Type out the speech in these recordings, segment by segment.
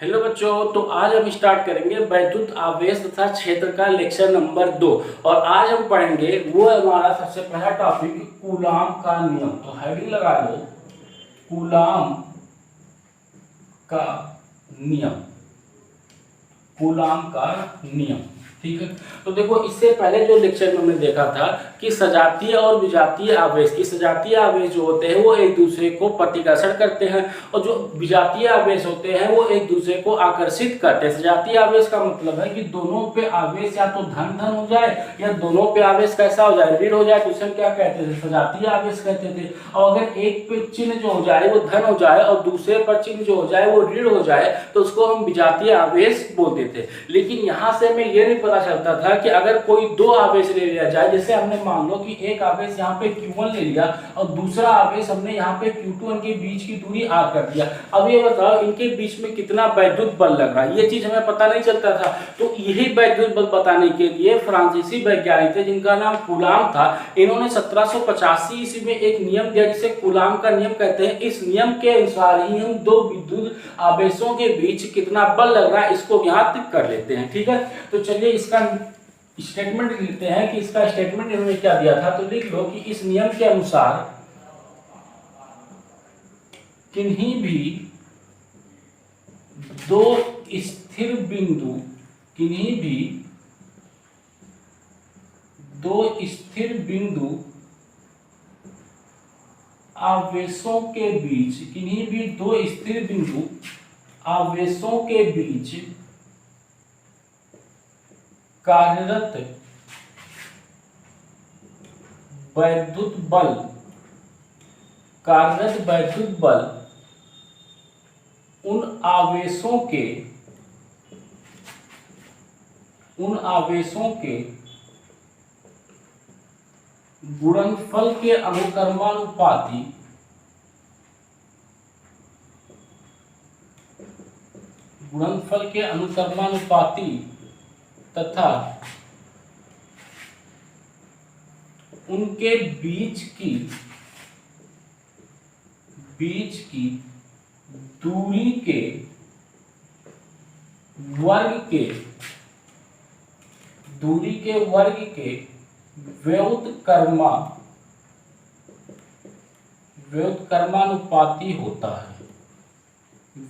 Hello बच्चों, तो आज हम स्टार्ट करेंगे वैद्युत आवेश तथा क्षेत्र का लेक्चर नंबर 2। और आज हम पढ़ेंगे वो हमारा सबसे पहला टॉपिक कूलाम का नियम। तो हेडिंग लगा लो, कूलाम का नियम। कूलाम का नियम, ठीक है। तो देखो, इससे पहले जो लेक्चर में हमने देखा था कि सजातीय और विजातीय आवेश की सजातीय आवेश जो होते हैं वो एक दूसरे को प्रतिकर्षण करते हैं, और जो विजातीय आवेश होते हैं वो एक दूसरे को आकर्षित करते हैं। सजातीय आवेश का मतलब है कि दोनों पे आवेश या तो धन धन हो जाए या दोनों पे आवेश कैसा हो जाए, ऋण हो जाए, तो उसे हम क्या कहते थे, सजातीय आवेश कहते थे। और अगर एक पे चिन्ह जो हो जाए वो धन हो जाए और दूसरे पर चिन्ह जो हो जाए वो ऋण हो जाए तो उसको हम विजातीय आवेश बोलते थे। लेकिन यहाँ से हमें ये नहीं पता चलता था कि अगर कोई दो आवेश ले लिया जाए, जैसे हमने मान लो कि एक आवेश यहाँ पे Q1 ले लिया और दूसरा आवेश हमने यहाँ पे Q2 के बीच की दूरी R कर दिया। अब ये बताओ इनके बीच में कितना वैद्युत बल लग रहा है, ये चीज हमें पता नहीं चलता था। तो यही वैद्युत बल बताने के लिए फ्रांसीसी वैज्ञानिक थे जिनका नाम कूलाम था। इन्होंने 1785 ईस्वी में एक नियम दिया जिसे कूलाम का नियम कहते हैं। इस नियम के अनुसार ही हम दो विद्युत आवेशों के बीच कितना बल लग रहा है इसको यहाँ तक कर लेते हैं, ठीक है। तो चलिए इसका स्टेटमेंट लिख लेते हैं कि इसका स्टेटमेंट इन्होंने क्या दिया था। तो लिख लो कि इस नियम के अनुसार किन्हीं भी दो स्थिर बिंदु किन्हीं भी दो स्थिर बिंदु आवेशों के बीच किन्हीं भी दो स्थिर बिंदु आवेशों के बीच कार्यरत वैद्युत बल उन आवेशों के गुणनफल के अनुक्रमानुपाती तथा उनके बीच की दूरी के वर्ग के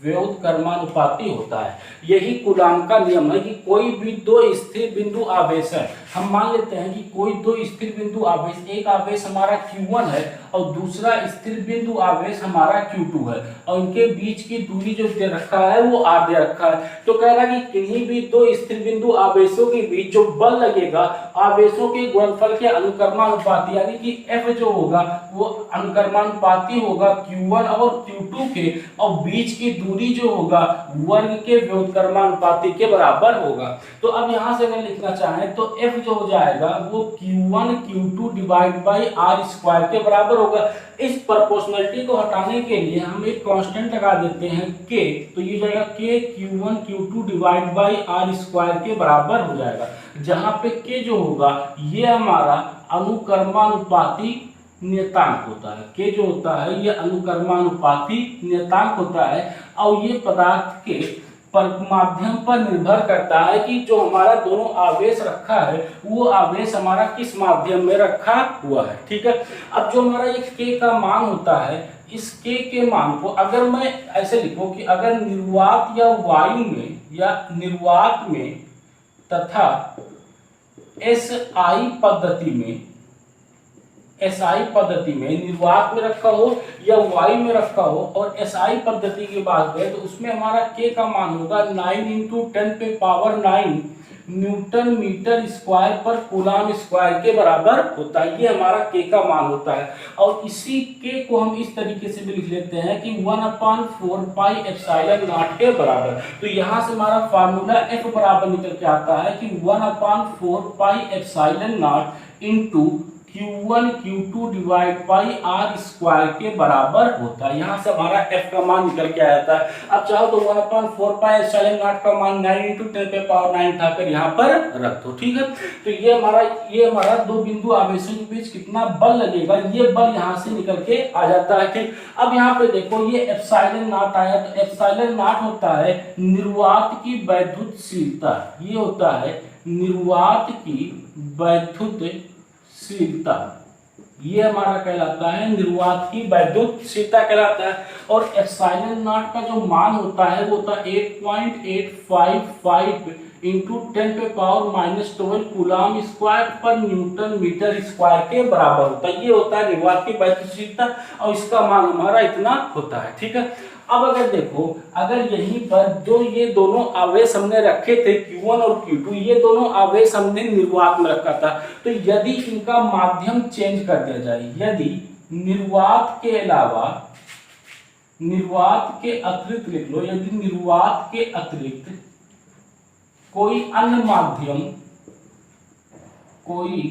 व्युत्क्रमानुपाती होता है। यही कूलाम का नियम है कि कोई भी दो स्थिर बिंदु आवेश है, हम मान लेते हैं कि कोई दो स्थिर बिंदु आवेश, एक आवेश हमारा Q1 है और दूसरा स्थिर बिंदु आवेश हमारा Q2 है, और इनके बीच की दूरी जो दे रखा है वो R दे रखा है। तो कह रहा है कि किन्हीं भी दो स्थिर बिंदु आवेशों के बीच जो बल लगेगा आवेशों के गुणनफल के अनुक्रमानुपाती, यानी कि F जो होगा वो अनुक्रमानुपाती होगा Q1 और Q2 के, और बीच की दूरी जो होगा वर्ग के व्युत्क्रमानुपाती के बराबर होगा। तो अब यहाँ से अगर लिखना चाहें तो F जो हो जाएगा वो Q1 Q2 divide by R square के बराबर होगा। इस प्रोपोर्शनलिटी को हटाने के लिए हम एक कांस्टेंट लगा देते हैं K, तो ये जाएगा K Q1 Q2 divide by R square के बराबर हो जाएगा, जहां पे K जो होगा ये हमारा अनुक्रमानुपाती नियतांक होता है। K जो होता है ये अनुक्रमानुपाती नियतांक होता है, और ये पदार्थ के माध्यम पर निर्भर करता है कि जो हमारा दोनों आवेश रखा है वो आवेश हमारा किस माध्यम में रखा हुआ है, ठीक है। अब जो हमारा ये K का मान होता है, इस K के मान को अगर मैं ऐसे लिखूं कि अगर निर्वात या वायु में या निर्वात में तथा SI पद्धति में निर्वात में रखा हो या वायु में रखा हो और SI पद्धति की बात करें तो उसमें हमारा K का मान होगा 9 × 10⁹ न्यूटन मीटर स्क्वायर पर कूलाम स्क्वायर के बराबर होता है। ये हमारा K का मान होता है, और इसी K को हम इस तरीके से भी लिख लेते हैं कि 1/4πε0 के बराबर। तो यहाँ से हमारा फार्मूला F बराबर निकल के आता है कि 1/4πε0 into Q1 Q2 divide by r square के बराबर होता है। यहाँ से हमारा F का मान निकल के आ जाता है। अब चाहो तो 1/4 पाई एप्सिलॉन नॉट का मान 9 × 10⁻⁹ उठाकर यहाँ पर रख दो। ठीक है, तो ये हमारा दो बिंदु आवेशों के बीच कितना बल लगेगा, ये बल यहाँ से निकल के आ जाता है। ठीक, अब यहाँ पे देखो ये एप्सिलॉन नॉट आया, तो एप्सिलॉन नॉट होता है निर्वात की वैद्युतशीलता, ये होता है निर्वात की वैद्युतशीलता, ये हमारा कहलाता है निर्वात की वैद्युतशीलता कहलाता है। और एप्सिलॉन नॉट का जो मान होता है वो होता है 8.855 इंटू 10⁻⁻12 कूलाम स्क्वायर पर न्यूटन मीटर स्क्वायर के बराबर होता है। ये होता है निर्वात की वैद्युतशीलता और इसका मान हमारा इतना होता है। ठीक है, अब अगर देखो, अगर यहीं पर जो ये दोनों आवेश हमने रखे थे Q1 और Q2, ये दोनों आवेश हमने निर्वात में रखा था, तो यदि इनका माध्यम चेंज कर दिया जाए, यदि निर्वात के अलावा, निर्वात के अतिरिक्त लिख लो, यदि निर्वात के अतिरिक्त कोई अन्य माध्यम, कोई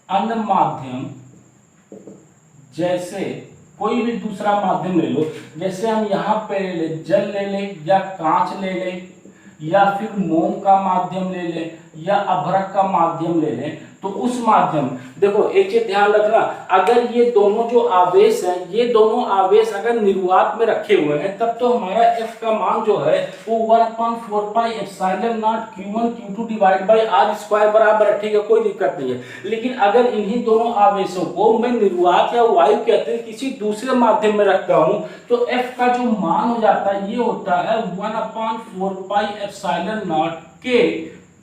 अन्य माध्यम, जैसे कोई भी दूसरा माध्यम ले लो, जैसे हम यहाँ पे ले ले जल ले ले या कांच ले ले या फिर मोम का माध्यम ले ले या अभ्रक का माध्यम ले लें, तो उस माध्यम, देखो एक चीज ध्यान रखना, अगर ये दोनों जो आवेश हैं, ये दोनों आवेश अगर निर्वात में रखे हुए हैं, तब तो हमारा F का मान जो है वो 1/4 pi epsilon naught Q1 Q2 divide by r square बराबर है। ठीक है, कोई दिक्कत नहीं है। लेकिन अगर इन्हीं दोनों आवेशों को मैं निर्वात या वायु के अतिरिक्त किसी दूसरे माध्यम में रखता हूं, तो F का जो मान हो जाता है ये होता है 1/4 पाई एप्सिलॉन नॉट के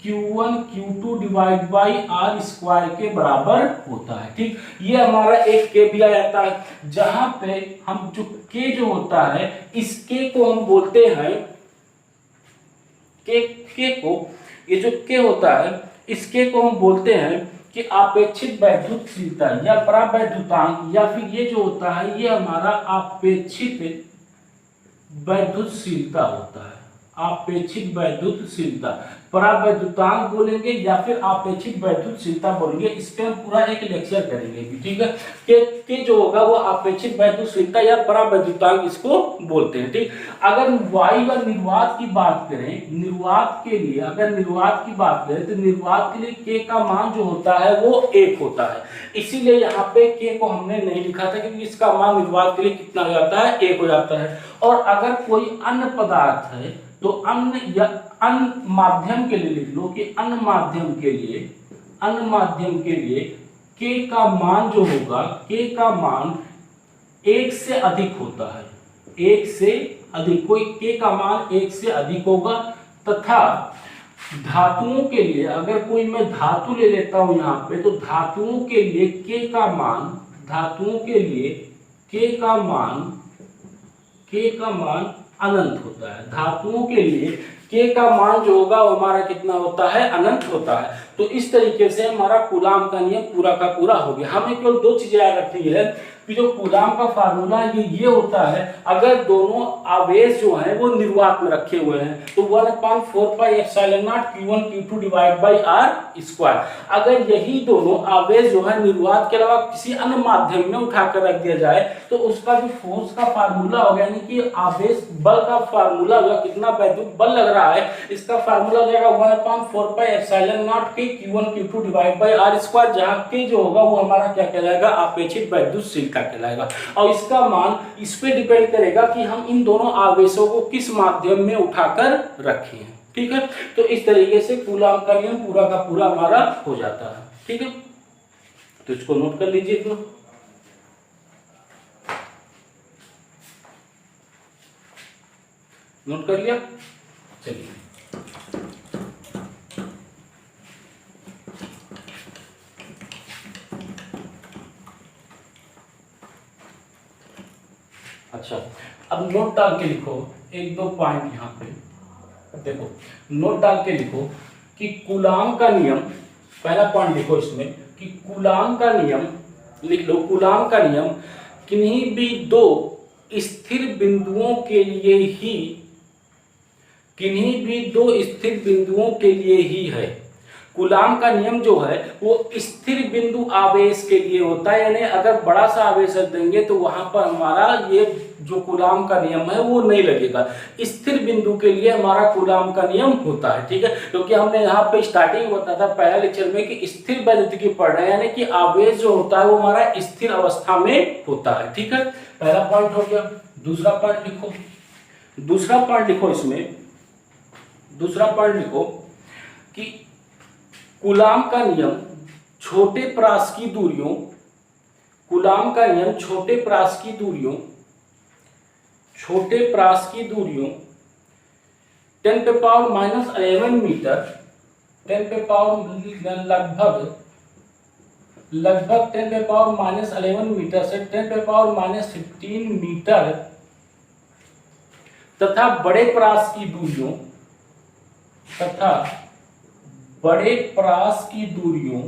Q1 Q2 divide by r square के बराबर होता है। ठीक, ये हमारा एक के भी आ जाता है, जहां पे हम जो के जो होता है, इस के को हम बोलते हैं के को, ये जो के होता है, इस के को हम बोलते हैं कि आपेक्षिक वैद्युतशीलता या परावैद्युतांक, या फिर ये जो होता है ये हमारा आपेक्षिक वैद्युतशीलता होता है। आपेक्षिक वैद्युतशीलता, परावैद्युतांक बोलेंगे या फिर आपेक्षिक वैद्युतशीलता बोलेंगे, इस पे हम पूरा एक लेक्चर करेंगे। ठीक है, कि जो होगा वो आपेक्षिक वैद्युतशीलता या परावैद्युतांक इसको बोलते हैं। ठीक, अगर वायु व निर्वात की बात करें, निर्वात के लिए अगर निर्वात की बात करें तो निर्वात के लिए के का मान जो होता है वो 1 होता है। इसीलिए यहाँ पे के को हमने नहीं लिखा था, क्योंकि इसका मान निर्वात के लिए कितना हो जाता है, 1 हो जाता है। और अगर कोई अन्य पदार्थ है तो अन्य माध्यम के लिए लिख लो कि अन्य माध्यम के लिए के का मान जो होगा, के का मान 1 से अधिक होता है, 1 से अधिक, कोई के का मान 1 से अधिक होगा। तथा धातुओं के लिए, अगर कोई मैं धातु ले लेता हूं यहाँ पे, तो धातुओं के लिए के का मान, धातुओं के लिए के का मान अनंत होता है। धातुओं के लिए के का मान जो होगा वो हमारा कितना होता है, अनंत होता है। तो इस तरीके से हमारा कूलाम का नियम पूरा का पूरा हो गया। हमें केवल 2 चीजें याद रखनी है कि जो कूलाम का फार्मूला ये होता है, अगर दोनों आवेश जो हैं वो निर्वात में रखे हुए हैं, तो 1/4 pi epsilon naught Q1 Q2 divide by r square. अगर यही दोनों आवेश जो है निर्वात के अलावा किसी अन्य माध्यम में उठाकर रख दिया जाए, तो उसका जो फोर्स का फार्मूला होगा, यानी कि आवेश बल का फार्मूला होगा, कितना वैद्युत बल लग रहा है, इसका फार्मूला हो जाएगा 1/4 पाई एप्सिलॉन नॉट के Q1 Q2 divide by r square, जहां के जो होगा वो हमारा क्या कहलाएगा, आपेक्षिक वैद्युतशीलता कहलाएगा। और इसका मान इस पे डिपेंड करेगा कि हम इन दोनों आवेशों को किस माध्यम में उठाकर रखे हैं। ठीक है, तो इस तरीके से कूलाम का नियम पूरा का पूरा हमारा हो जाता है। ठीक है, तो इसको नोट कर लीजिए इतना। नोट कर लिया, चलिए अच्छा, अब नोट डाल के लिखो 1-2 पॉइंट यहाँ पे देखो, नोट डाल के लिखो कि कूलाम का नियम, पहला पॉइंट लिखो इसमें कि कूलाम का नियम, लिख लो कूलाम का नियम किन्हीं भी 2 स्थिर बिंदुओं के लिए ही, किन्हीं भी 2 स्थिर बिंदुओं के लिए ही है। कूलाम का नियम जो है वो स्थिर बिंदु आवेश के लिए होता है, यानी अगर बड़ा सा आवेश रख देंगे तो वहां पर हमारा ये जो कूलाम का नियम है वो नहीं लगेगा। स्थिर बिंदु के लिए हमारा कूलाम का नियम होता है, ठीक है। क्योंकि हमने यहाँ पे स्टार्टिंग में बताया था पहला लेक्चर में कि स्थिर वैद्युतिकी पढ़ रहे हैं, यानी कि आवेश जो होता है वो हमारा स्थिर अवस्था में होता है, ठीक है। पहला पॉइंट हो गया। दूसरा पॉइंट लिखो, दूसरा पॉइंट लिखो, इसमें दूसरा पॉइंट लिखो कि कूलाम का नियम छोटे परास की दूरियों, कूलाम का नियम छोटे परास की दूरियों, छोटे परास की दूरियों 10⁻⁻11 मीटर, 10 लगभग 10⁻11 मीटर से 10⁻15 मीटर तथा बड़े परास की दूरियों, तथा बड़े परास की दूरियों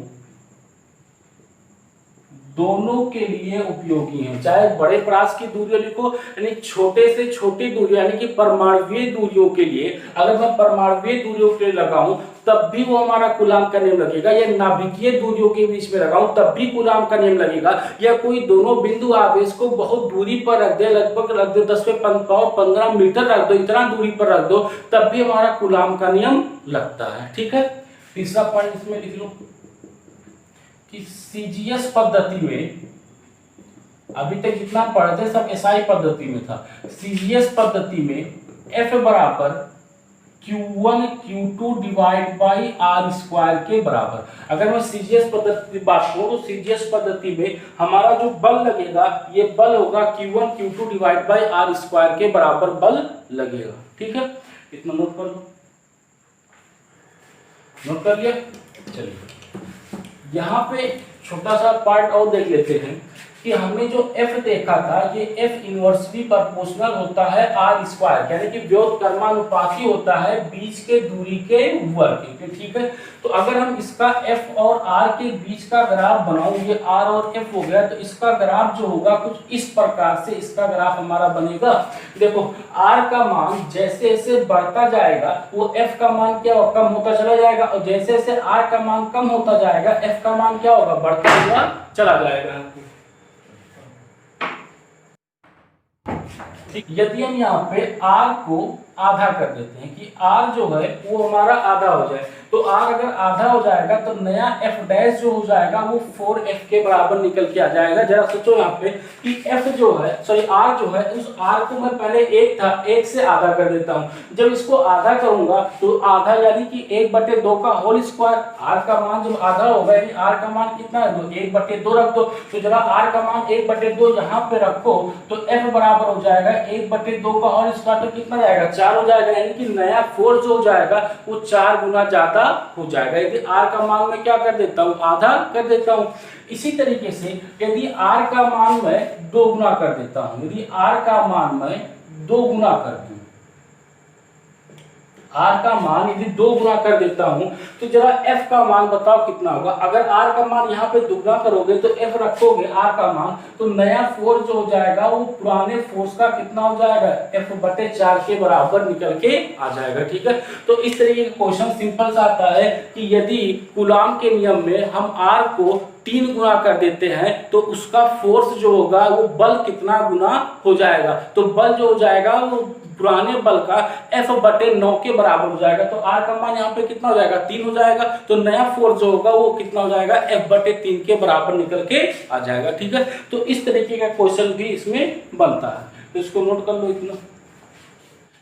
दोनों के लिए उपयोगी हैं। चाहे बड़े परास की दूरियों लिखो, यानी छोटे से छोटी दूरियों, यानी कि परमाणुवीय दूरियों के लिए, अगर मैं परमाणुवीय दूरियों के लिए लगाऊं तब भी वो हमारा कूलाम का नियम लगेगा, या नाभिकीय दूरियों के बीच में लगाऊं तब भी कूलाम का नियम लगेगा, या कोई दोनों बिंदु आवेश को बहुत दूरी पर रख दे, लगभग रख दो 10⁻15 मीटर रख दो, इतना दूरी पर रख दो, तब भी हमारा कूलाम का नियम लगता है, ठीक है। तीसरा पॉइंट इसमें लिख लो कि सीजीएस पद्धति में, अभी तक जितना पढ़ते सब एसआई पद्धति में था, सीजीएस पद्धति में F बराबर Q1 Q2 divide by R square के बराबर। अगर मैं सीजीएस पद्धति की बात करूं तो सीजीएस पद्धति में हमारा जो बल लगेगा ये बल होगा Q1 Q2 divide by R square के बराबर बल लगेगा, ठीक है। इतना नोट कर लो, नोट कर लिया। चलिए यहाँ पे छोटा सा पार्ट और देख लेते हैं कि हमने जो F देखा था ये F इनवर्सली प्रोपोर्शनल होता है R स्क्वायर, यानी कि व्युत्क्रमानुपाती होता है बीच के दूरी के वर्ग के, ठीक है। तो अगर हम इसका F और R के बीच का ग्राफ बनाऊं, ये R और F हो गया, तो इसका ग्राफ जो होगा कुछ इस प्रकार से इसका ग्राफ हमारा बनेगा। देखो R का मान जैसे जैसे बढ़ता जाएगा वो F का मान क्या होगा, कम होता चला जाएगा, और जैसे जैसे R का मान कम होता जाएगा F का मान क्या होगा, बढ़ता हुआ चला जाएगा। यदि हम यहाँ पे R को आधा कर देते हैं कि R जो है वो हमारा आधा हो जाए, तो R अगर आधा हो जाएगा तो नया F डैश जो हो जाएगा वो 4F के बराबर निकल के आ जाएगा। जरा सोचो यहाँ पे कि F जो है सॉरी R जो है, उस R को मैं पहले 1 था, 1 से आधा कर देता हूँ। जब इसको आधा करूंगा तो आधा यानी कि 1/2 का होल स्क्वायर, R का मान जब आधा होगा यानी R का मान कितना है, 1/2 रख दो। तो जरा R का मान 1/2 यहाँ पे रखो तो F बराबर हो जाएगा 1/2 का होल स्क्वायर, तो कितना जाएगा, 4 हो जाएगा, यानी कि नया 4 जो हो जाएगा वो 4 गुना ज्यादा हो जाएगा। यदि R का मान मैं क्या कर देता हूँ, आधा कर देता हूँ। इसी तरीके से यदि R का मान मैं 2 गुना कर देता हूँ, यदि R का मान मैं 2 गुना कर दूं, R का मान यदि 2 गुना कर देता हूं तो जरा F का मान बताओ कितना होगा। अगर R का मान यहाँ पे दुगना करोगे तो F रखोगे R का मान, तो नया फोर्स जो हो जाएगा वो पुराने फोर्स का कितना हो जाएगा, F/4 के बराबर निकल के आ जाएगा, ठीक है। तो इस तरीके का क्वेश्चन सिंपल सा आता है कि यदि कूलाम के नियम में हम R को 3 गुना कर देते हैं तो उसका फोर्स जो होगा वो बल कितना गुना हो जाएगा, तो बल जो हो जाएगा वो पुराने बल का F/9 के बराबर हो जाएगा। तो R का मान यहाँ पे कितना हो जाएगा, 3 हो जाएगा, तो नया फोर्स जो होगा वो कितना हो जाएगा, F/3 के बराबर निकल के आ जाएगा, ठीक है। तो इस तरीके का क्वेश्चन भी इसमें बनता है, तो इसको नोट कर लो इतना।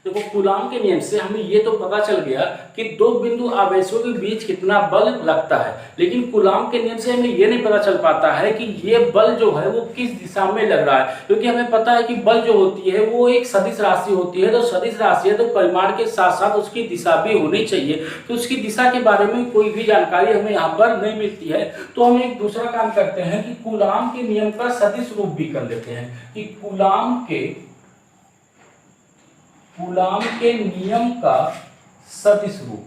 देखो कूलाम के नियम से हमें ये तो पता चल गया कि 2 बिंदु आवेशों के बीच कितना बल लगता है, लेकिन कूलाम के नियम से हमें ये नहीं पता चल पाता है कि ये बल जो है वो किस दिशा में लग रहा है। क्योंकि हमें पता है कि बल जो होती है वो एक सदिश राशि होती है, तो सदिश राशि है तो परिमाण के साथ साथ उसकी दिशा भी होनी चाहिए, तो उसकी दिशा के बारे में कोई भी जानकारी हमें यहाँ पर नहीं मिलती है। तो हम एक दूसरा काम करते हैं कि कूलाम के नियम का सदिश रूप भी कर लेते हैं कि कूलाम के नियम का सदिश रूप,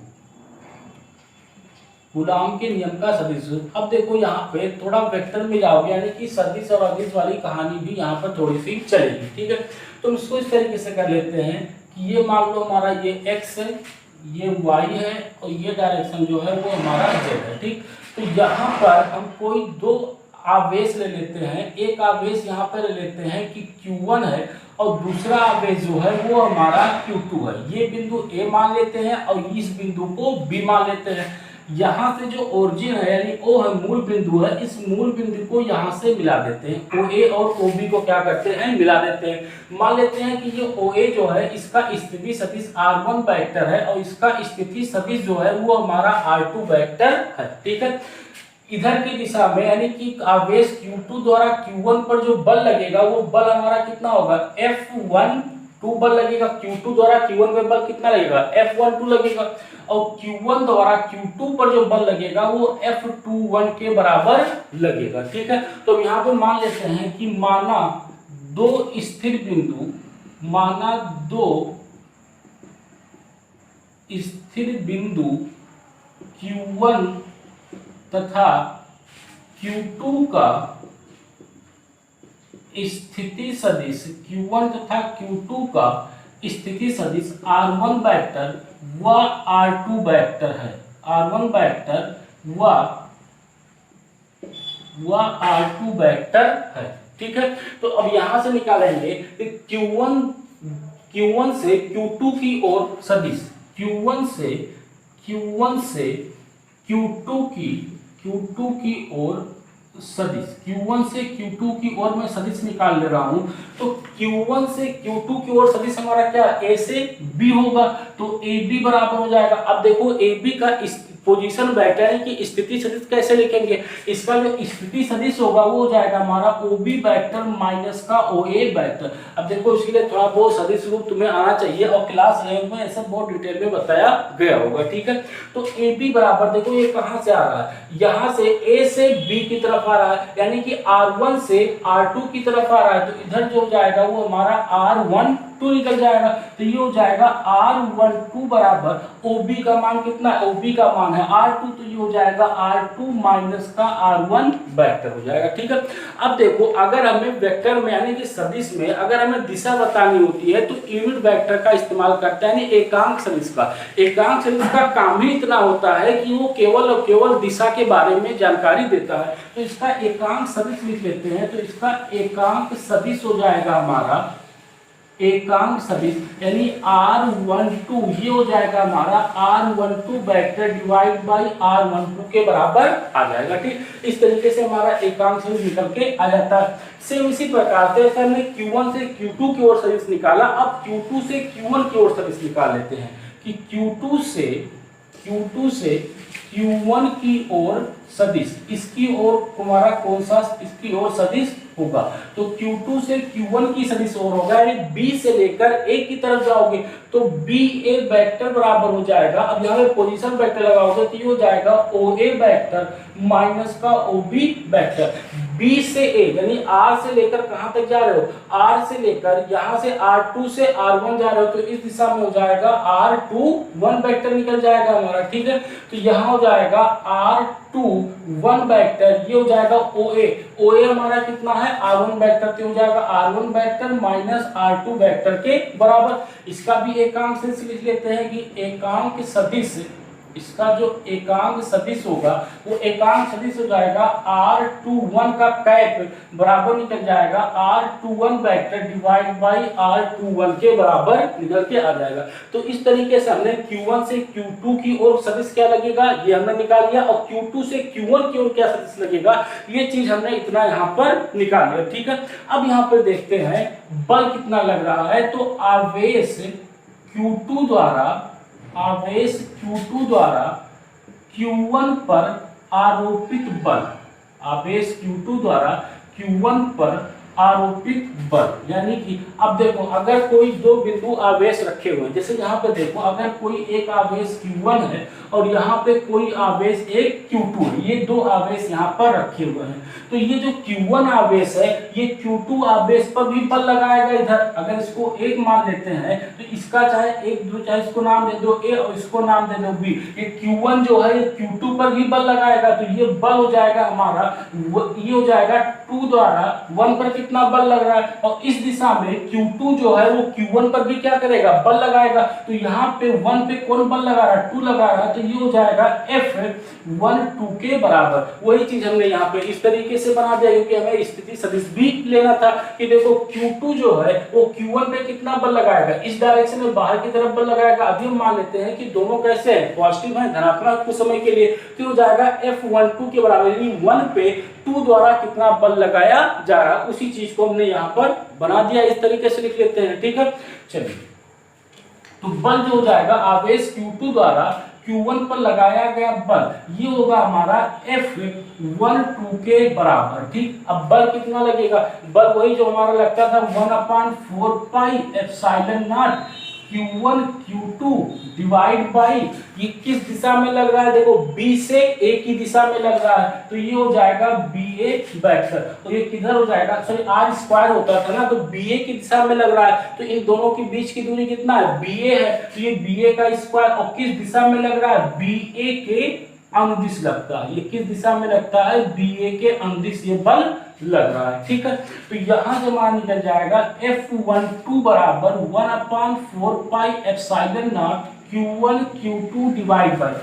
कूलाम के नियम का सदिश रूप। अब देखो यहाँ पे थोड़ा वेक्टर में जाओगे, यानी कि सदिश और अदिश वाली कहानी भी यहाँ पर थोड़ी सी चलेगी, ठीक है। तो इसको इस तरीके से कर लेते हैं कि ये मान लो हमारा ये x है, ये y है और ये डायरेक्शन जो है वो हमारा z है। ठीक, तो यहाँ पर हम कोई दो आवेश ले लेते हैं। एक आवेश यहाँ पर ले लेते हैं कि Q1 है और दूसरा आवेश जो है वो हमारा Q2 है। ये बिंदु A मान लेते हैं और इस बिंदु को B मान लेते हैं। यहाँ से जो ओरिजिन है यानी O है, मूल बिंदु है, इस मूल बिंदु को यहाँ से मिला देते हैं। OA और OB को क्या करते हैं, मिला देते हैं। मान लेते हैं कि ये OA जो है इसका स्थिति सदिश R1 वेक्टर है और इसका स्थिति सदिश जो है वो हमारा R2 वेक्टर है। ठीक है, इधर की दिशा में यानी कि आवेश Q2 द्वारा Q1 पर जो बल लगेगा वो बल हमारा कितना होगा, F12 बल लगेगा। Q2 द्वारा Q1 में बल कितना लगेगा, F12 लगेगा। और Q1 द्वारा Q2 पर जो बल लगेगा वो F21 के बराबर लगेगा। ठीक है, तो यहाँ पे मान लेते हैं कि माना दो स्थिर बिंदु Q1 तथा Q2 का स्थिति सदिश Q1 तथा Q2 का स्थिति सदिश R1 वेक्टर व R2 वेक्टर है। R1 वेक्टर व R2 वेक्टर है। ठीक है, तो अब यहां से निकालेंगे Q1 से Q2 की ओर सदिश, Q1 से Q2 की ओर सदिश, Q1 से Q2 की ओर मैं सदिश निकाल ले रहा हूं। तो Q1 से Q2 की ओर सदिश हमारा क्या, A से B होगा, तो AB बराबर हो जाएगा। अब देखो AB का पोजीशन वेक्टर है कि स्थिति सदिश कैसे लिखेंगे, इसका जो स्थिति सदिश होगा वो हो जाएगा हमारा OB वेक्टर माइनस का OA वेक्टर। अब देखो इसके लिए थोड़ा बहुत सदिश रूप तुम्हें आना चाहिए और क्लास 11 में ऐसा बहुत डिटेल में बताया गया होगा। ठीक है, तो AB बराबर देखो ये कहां से आ रहा है, यहां से A से B की तरफ आ रहा है यानी कि R1 से R2 की तरफ आ रहा है, तो इधर जो जाएगा वो हमारा R12 निकल जाएगा। तो ये हो जाएगा R12 बराबर OB का मान कितना है, OB का मान है R2, तो ये हो जाएगा R2 माइनस का R1 वेक्टर हो जाएगा। ठीक है, अब देखो अगर हमें वेक्टर में यानी कि सदिश में अगर हमें दिशा बतानी होती है तो यूनिट वेक्टर का इस्तेमाल करते हैं, यानी एकांक सदिश का। एकांक सदिश का काम ही इतना होता है कि वो केवल और केवल दिशा के बारे में जानकारी देता है। तो इसका एकांक सदिश लिख लेते हैं, तो इसका एकांक सदिश हो जाएगा हमारा एकांक सदिश यानी R12, ये हो जाएगा हमारा R12 vector divide by R12 के बराबर आ जाएगा। ठीक, इस तरीके से हमारा एकांक सदिश निकल के आ जाता है। सेम इसी प्रकार से हमने Q1 से Q2 की ओर सदिश निकाला, अब Q2 से Q1 की ओर सदिश निकाल लेते हैं कि Q2 से Q1 की ओर सदिश, इसकी ओर हमारा कौन सा, इसकी ओर सदिश होगा। तो Q2 से Q1 की सदिश ओर होगा यानी B से लेकर A की तरफ जाओगे तो BA वेक्टर बराबर हो जाएगा। अब यहाँ पे पोजीशन वेक्टर लगाओगे तो ये हो जाएगा OA वेक्टर माइनस का OB वेक्टर। B से A यानी R से लेकर कहां तक जा रहे हो, R से लेकर यहां से R2 से R1 जा रहे हो, तो इस दिशा में हो जाएगा R21 वेक्टर निकल जाएगा हमारा। ठीक है, तो यहां हो जाएगा R21 वेक्टर, ये हो जाएगा OA हमारा कितना है R1 वेक्टर, तो हो जाएगा R1 vector minus R2 vector के बराबर। इसका भी एकांक सदिश लिख लेते हैं कि एकांक सदिश, इसका जो एकांक सदिश होगा वो एकांक सदिश हो जाएगा R21 का कैप बराबर निकल जाएगा R21 vector divide by R21 के बराबर निकल के आ जाएगा। तो इस तरीके से हमने Q1 से Q2 की ओर सदिश क्या लगेगा ये हमने निकाल लिया, और Q2 से Q1 की ओर क्या सदिश लगेगा ये चीज हमने इतना यहाँ पर निकाल लिया। ठीक है, अब यहाँ पर देखते हैं बल कितना लग रहा है। तो आवेश Q2 द्वारा Q1 पर आरोपित बल, आवेश Q2 द्वारा Q1 पर आरोपित बल यानी कि अब देखो अगर कोई दो बिंदु आवेश रखे हुए हैं, जैसे यहाँ पे देखो अगर कोई एक आवेश Q1 है और यहाँ पे कोई आवेश एक Q2 है, ये दो आवेश यहाँ पर रखे हुए हैं, तो ये जो Q1 आवेश है ये Q2 आवेश पर भी बल लगाएगा। इधर अगर इसको एक मान लेते हैं तो इसका चाहे एक दो, चाहे इसको नाम दे दो A और इसको नाम दे दो B, ये Q1 जो है ये Q2 पर भी बल लगाएगा, तो ये बल हो जाएगा हमारा, ये हो जाएगा F2 द्वारा 1 पर कितना बल लग रहा है, और इस दिशा में Q2 जो है वो Q1 पर भी क्या करेगा, बल लगाएगा। तो यहाँ पे 1 पे कौन बल लगा रहा है, 2 लगा रहा है, तो ये हो जाएगा F12 के बराबर। वही चीज हमने यहाँ पे इस तरीके से बना दिया, क्योंकि हमें स्थिति सदिश भी लेना था कि देखो Q2 जो है वो Q1 पे कितना बल लगाएगा, इस डायरेक्शन में बाहर की तरफ बल लगाएगा। अभी हम मान लेते हैं कि दोनों कैसे हैं, पॉजिटिव है, धनात्मक कुछ समय के लिए, तो हो जाएगा F12 के बराबर, यानी 1 पे 2 द्वारा कितना बल लगाया जा रहा, उसी चीज को हमने यहाँ पर बना दिया। इस तरीके से लिख लेते हैं, ठीक है। चलिए, तो बल जो हो जाएगा आवेश Q2 द्वारा Q1 पर लगाया गया बल, ये होगा हमारा F12 के बराबर, ठीक। अब बल कितना लगेगा, बल वही जो हमारा लगता था 1/4 pi epsilon naught Q1 Q2 divide by, ये किस दिशा में लग रहा है, देखो B से A की दिशा में लग रहा है, तो ये हो जाएगा BA वेक्टर। तो ये किधर हो जाएगा, सॉरी R स्क्वायर होता था ना, तो BA की दिशा में लग रहा है, तो इन दोनों के बीच की दूरी कितना है, BA है, तो ये BA का स्क्वायर, और किस दिशा में लग रहा है, BA के अनुदिश लगता है। ये किस दिशा में लगता है, BA के अनुदिश ये बल लग रहा है, ठीक है। तो यहां से मान निकल जाएगा F12 बराबर 1/4 pi epsilon naught Q1 Q2 divide by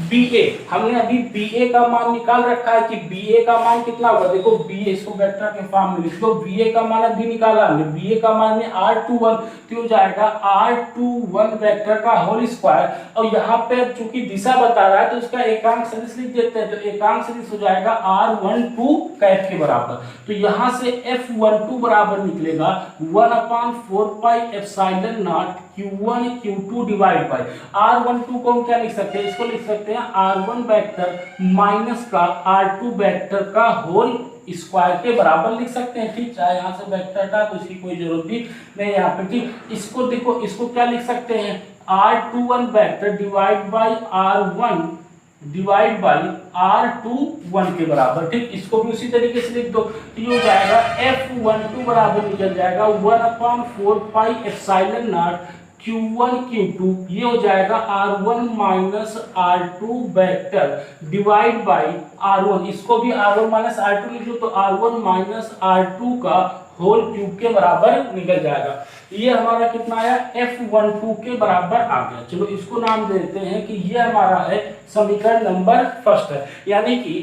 BA। हमने अभी BA का मान निकाल रखा है कि BA का मान कितना होगा, देखो BA, इसको वेक्टर के फॉर्म में लिख दो, BA का मान अभी निकाला हमने, BA का मान है R21, तो हो जाएगा R21 वेक्टर का होल स्क्वायर, और यहाँ पे चूंकि दिशा बता रहा है तो इसका एकांक सदिश लिख देते हैं, तो एकांक सदिश हो जाएगा R12 कैप के बराबर। तो यहाँ से F12 बराबर निकलेगा 1/4 pi epsilon naught Q1 Q2 divide by R12 को हम क्या लिख सकते हैं, इसको लिख सकते हैं R1 वेक्टर माइनस का R2 वेक्टर का होल स्क्वायर के बराबर लिख सकते हैं, ठीक। चाहे यहाँ से वेक्टर था तो इसकी कोई जरूरत भी नहीं यहाँ पे, ठीक। इसको देखो, इसको क्या लिख सकते हैं, R21 vector divide by R1 divide by R21 के बराबर, ठीक। इसको भी उसी तरीके से लिख दो, तो ये हो जाएगा F12 बराबर निकल जाएगा 1/4 pi epsilon naught Q1 Q2, ये हो जाएगा R1 minus R2 vector divide by R1, इसको भी R1 माइनस R2 लिख लो, तो R1 माइनस R2 का होल क्यूब के बराबर निकल जाएगा। ये हमारा कितना आया, F12 के बराबर आ गया। चलो इसको नाम देते हैं कि ये हमारा है समीकरण नंबर फर्स्ट है, यानी कि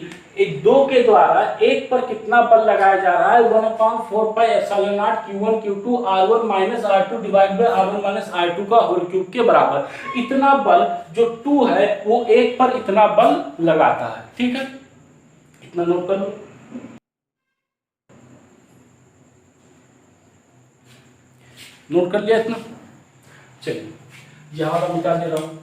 2 के द्वारा 1 पर कितना बल लगाया जा रहा है, 1/4 pi epsilon naught Q1 Q2 R1 minus R2 divide by R1 minus R2 का होल क्यूब के बराबर। इतना बल जो 2 है वो 1 पर इतना बल लगाता है, ठीक है। इतना नोट कर लो। नोट कर लिया इतना। चलिए यहां पर मिटा दे रहा हूं।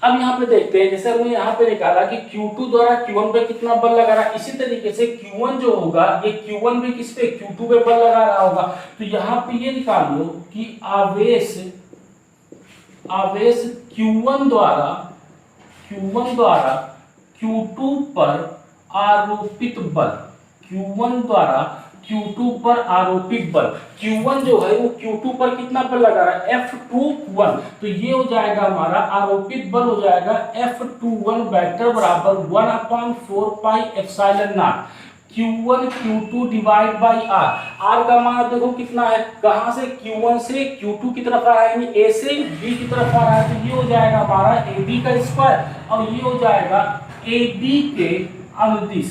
अब यहाँ पे देखते हैं, जैसे हमने यहाँ पे निकाला कि Q2 द्वारा Q1 पे कितना बल लगा रहा है, इसी तरीके से Q1 जो होगा ये Q1 भी किस पे, Q2 पे बल लगा रहा होगा। तो यहाँ पे ये निकाल लो कि आवेश Q1 द्वारा Q2 पर आरोपित बल, Q1 द्वारा Q2 पर आरोपित बल, Q1 जो है वो Q2 पर कितना बल लगा रहा है, F21, तो ये हो जाएगा हमारा आरोपित बल हो जाएगा F21 वेक्टर बराबर 1/4 pi epsilon naught Q1 Q2 divide by R का मान देखो कितना है, कहां से, Q1 से Q2 की तरफ आ रहा है, यानी A से B की तरफ आ रहा है, तो ये हो जाएगा हमारा AB का स्क्वायर, और ये हो जाएगा AB के अनुदिश,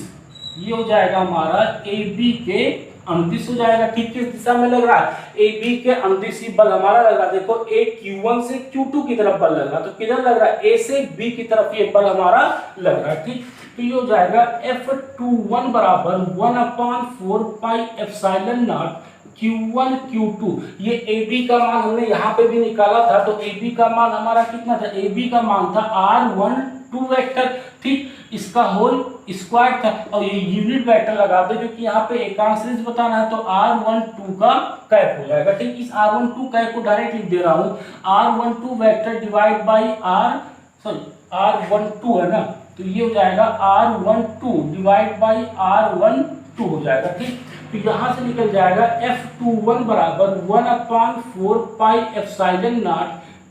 ये हो जाएगा हमारा AB के अनुदिश हो जाएगा, ठीक। किस दिशा में लग रहा है, AB के अनुदिश ही बल हमारा लग रहा है। देखो A Q1 से Q2 की तरफ बल लग रहा है, तो किधर लग रहा है, A से B की तरफ ये बल हमारा लग रहा है, ठीक। तो ये हो जाएगा F21 बराबर 1/4 pi epsilon naught Q1 Q2, ये AB का मान हमने यहाँ पे भी निकाला था, तो AB का मान हमारा कितना था, AB का मान था R12 वेक्टर, ठीक। इसका होल स्क्वायर था, और ये यूनिट वेक्टर लगा दो क्योंकि यहाँ पे एकांक सदिश बताना है, तो R12 का कैप हो जाएगा, ठीक। इस R12 कैप को डायरेक्ट लिख दे रहा हूँ, R12 vector divide by R12 है ना, तो ये हो जाएगा R12 डिवाइड बाई R12 हो जाएगा, ठीक। तो यहां से निकल जाएगा F21 बराबर 1/4 pi epsilon naught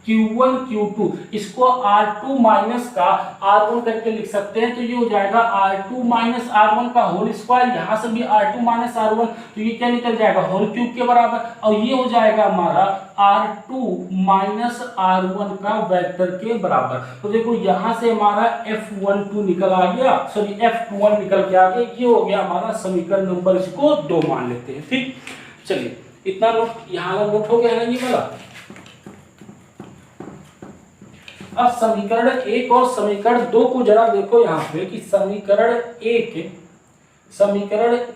Q1 Q2, इसको R2 माइनस का R1 करके लिख सकते हैं। तो ये हो जाएगा R2 माइनस R1 का होल स्क्वायर, यहाँ से भी R2 माइनस R1, तो ये क्या निकल जाएगा होल क्यूब के बराबर, और ये हो जाएगा हमारा R2 माइनस R1 का वेक्टर के बराबर। तो देखो यहाँ से हमारा F12 निकल आ गया, सॉरी F21 निकल के आ गया। ये हो गया हमारा समीकरण नंबर, इसको 2 मान लेते हैं। ठीक, चलिए इतना नोट यहाँ नोट हो गया है ना ये वाला। अब समीकरण 1 और समीकरण 2 को जरा देखो यहाँ पे कि समीकरण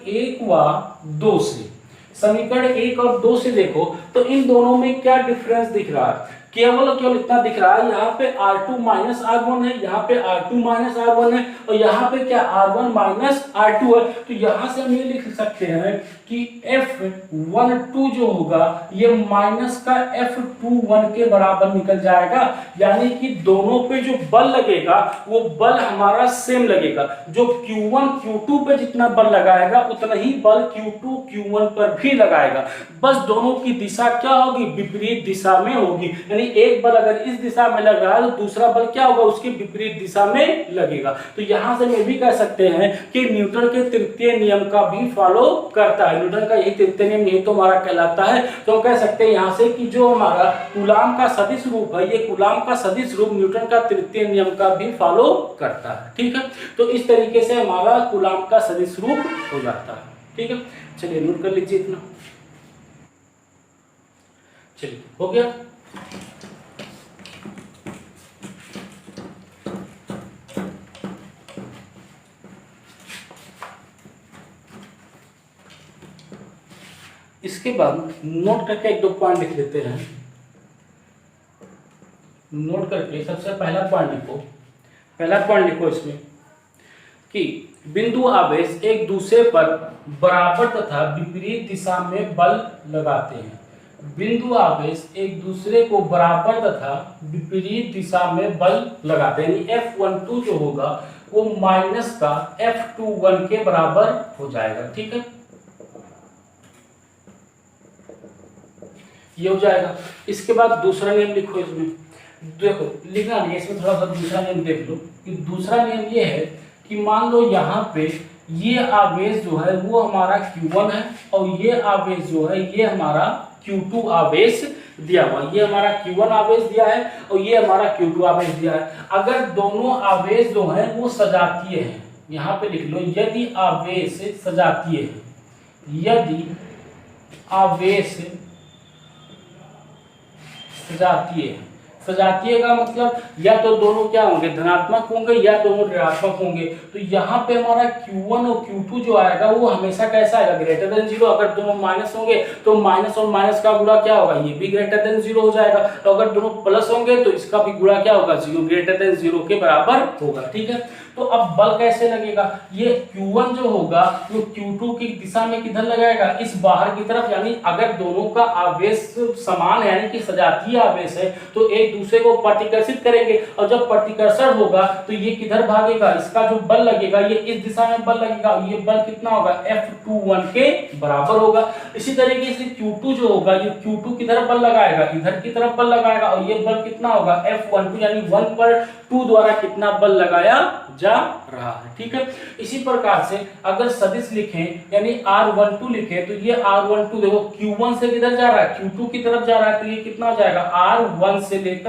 1 व 2 से, समीकरण 1 और 2 से देखो तो इन दोनों में क्या डिफरेंस दिख रहा है। केवल इतना दिख रहा है, यहाँ पे R2 माइनस R1 है, यहाँ पे R2 माइनस R1 है, और यहाँ पे क्या R1 माइनस R2 है। तो यहाँ से हम ये लिख सकते हैं कि F12 जो होगा ये माइनस का F21 के बराबर निकल जाएगा, यानी कि दोनों पे जो बल लगेगा वो बल हमारा सेम लगेगा। जो Q1 Q2 पे जितना बल लगाएगा उतना ही बल Q2 Q1 पर भी लगाएगा, बस दोनों की दिशा क्या होगी, विपरीत दिशा में होगी। यानी एक बल अगर इस दिशा में लग रहा है तो दूसरा बल क्या होगा, उसके विपरीत दिशा में लगेगा। तो यहां से मैं भी कह सकते हैं कि न्यूटन के तृतीय नियम का भी फॉलो करता है। न्यूटन का यही तृतीय नियम यही तो हमारा कहलाता है। तो हम कह सकते हैं यहां से कि जो हमारा कूलाम का सदिश रूप है, ये कूलाम का सदिश रूप न्यूटन का तृतीय नियम का भी फॉलो करता है। ठीक है, तो इस तरीके से हमारा कूलाम का सदिश रूप हो जाता है। ठीक है, चलिए नोट कर लीजिए इतना। चलिए हो गया। इसके बाद नोट करके 1-2 पॉइंट लिख लेते हैं। नोट करके सबसे पहला पॉइंट लिखो इसमें कि बिंदु आवेश एक दूसरे पर बराबर तथा विपरीत दिशा में बल लगाते हैं। बिंदु आवेश एक दूसरे को बराबर तथा विपरीत दिशा में बल लगाते हैं, यानी F12 जो होगा वो माइनस का F21 के बराबर हो जाएगा। ठीक है, ये हो जाएगा। इसके बाद दूसरा नियम लिखो। इसमें देखो लिखना नहीं, इसमें थोड़ा सा दूसरा नियम देख लो कि दूसरा नियम ये है कि मान लो यहाँ पे ये आवेश जो है वो हमारा Q1 है और ये आवेश जो है ये हमारा Q2 आवेश दिया हुआ, ये हमारा Q1 आवेश दिया है और ये हमारा Q2 आवेश दिया है। अगर दोनों आवेश जो है वो सजातीय है, यहाँ पे लिख लो यदि आवेश सजातीय है, यदि आवेश सजातीय का मतलब या तो दोनों क्या होंगे, धनात्मक होंगे या दोनों ऋणात्मक होंगे। तो यहाँ पे हमारा Q1 और Q2 जो आएगा वो हमेशा कैसा आएगा, ग्रेटर देन 0। अगर दोनों माइनस होंगे तो माइनस और माइनस का गुणा क्या होगा, ये भी ग्रेटर देन 0 हो जाएगा। तो अगर दोनों प्लस होंगे तो इसका भी गुणा क्या होगा, 0 ग्रेटर देन 0 के बराबर होगा। ठीक है, तो अब बल कैसे लगेगा, ये Q1 जो होगा वो Q2 की दिशा में किधर लगाएगा, इस बाहर की तरफ। यानी अगर दोनों का आवेश समान है यानी कि सजातीय आवेश है तो एक दूसरे को प्रतिकर्षित करेंगे, और जब प्रतिकर्षण होगा तो ये किधर भागेगा, इसका जो बल लगेगा ये इस दिशा में बल लगेगा, ये बल कितना होगा, F21 के बराबर होगा। इसी तरीके से Q2 जो होगा ये Q2 किधर बल लगाएगा, इधर की तरफ बल लगाएगा, और ये बल कितना होगा, F12 यानी 1 पर 2 द्वारा कितना बल लगाया जा रहा है। ठीक है, इसी प्रकार से अगर सदिश लिखें यानी R12 लिखें तो ये R12 देखो Q1 से किधर जा रहा है, Q2 की तरफ जा रहा है, तो ये कितना हो जाएगा, R1 से लेकर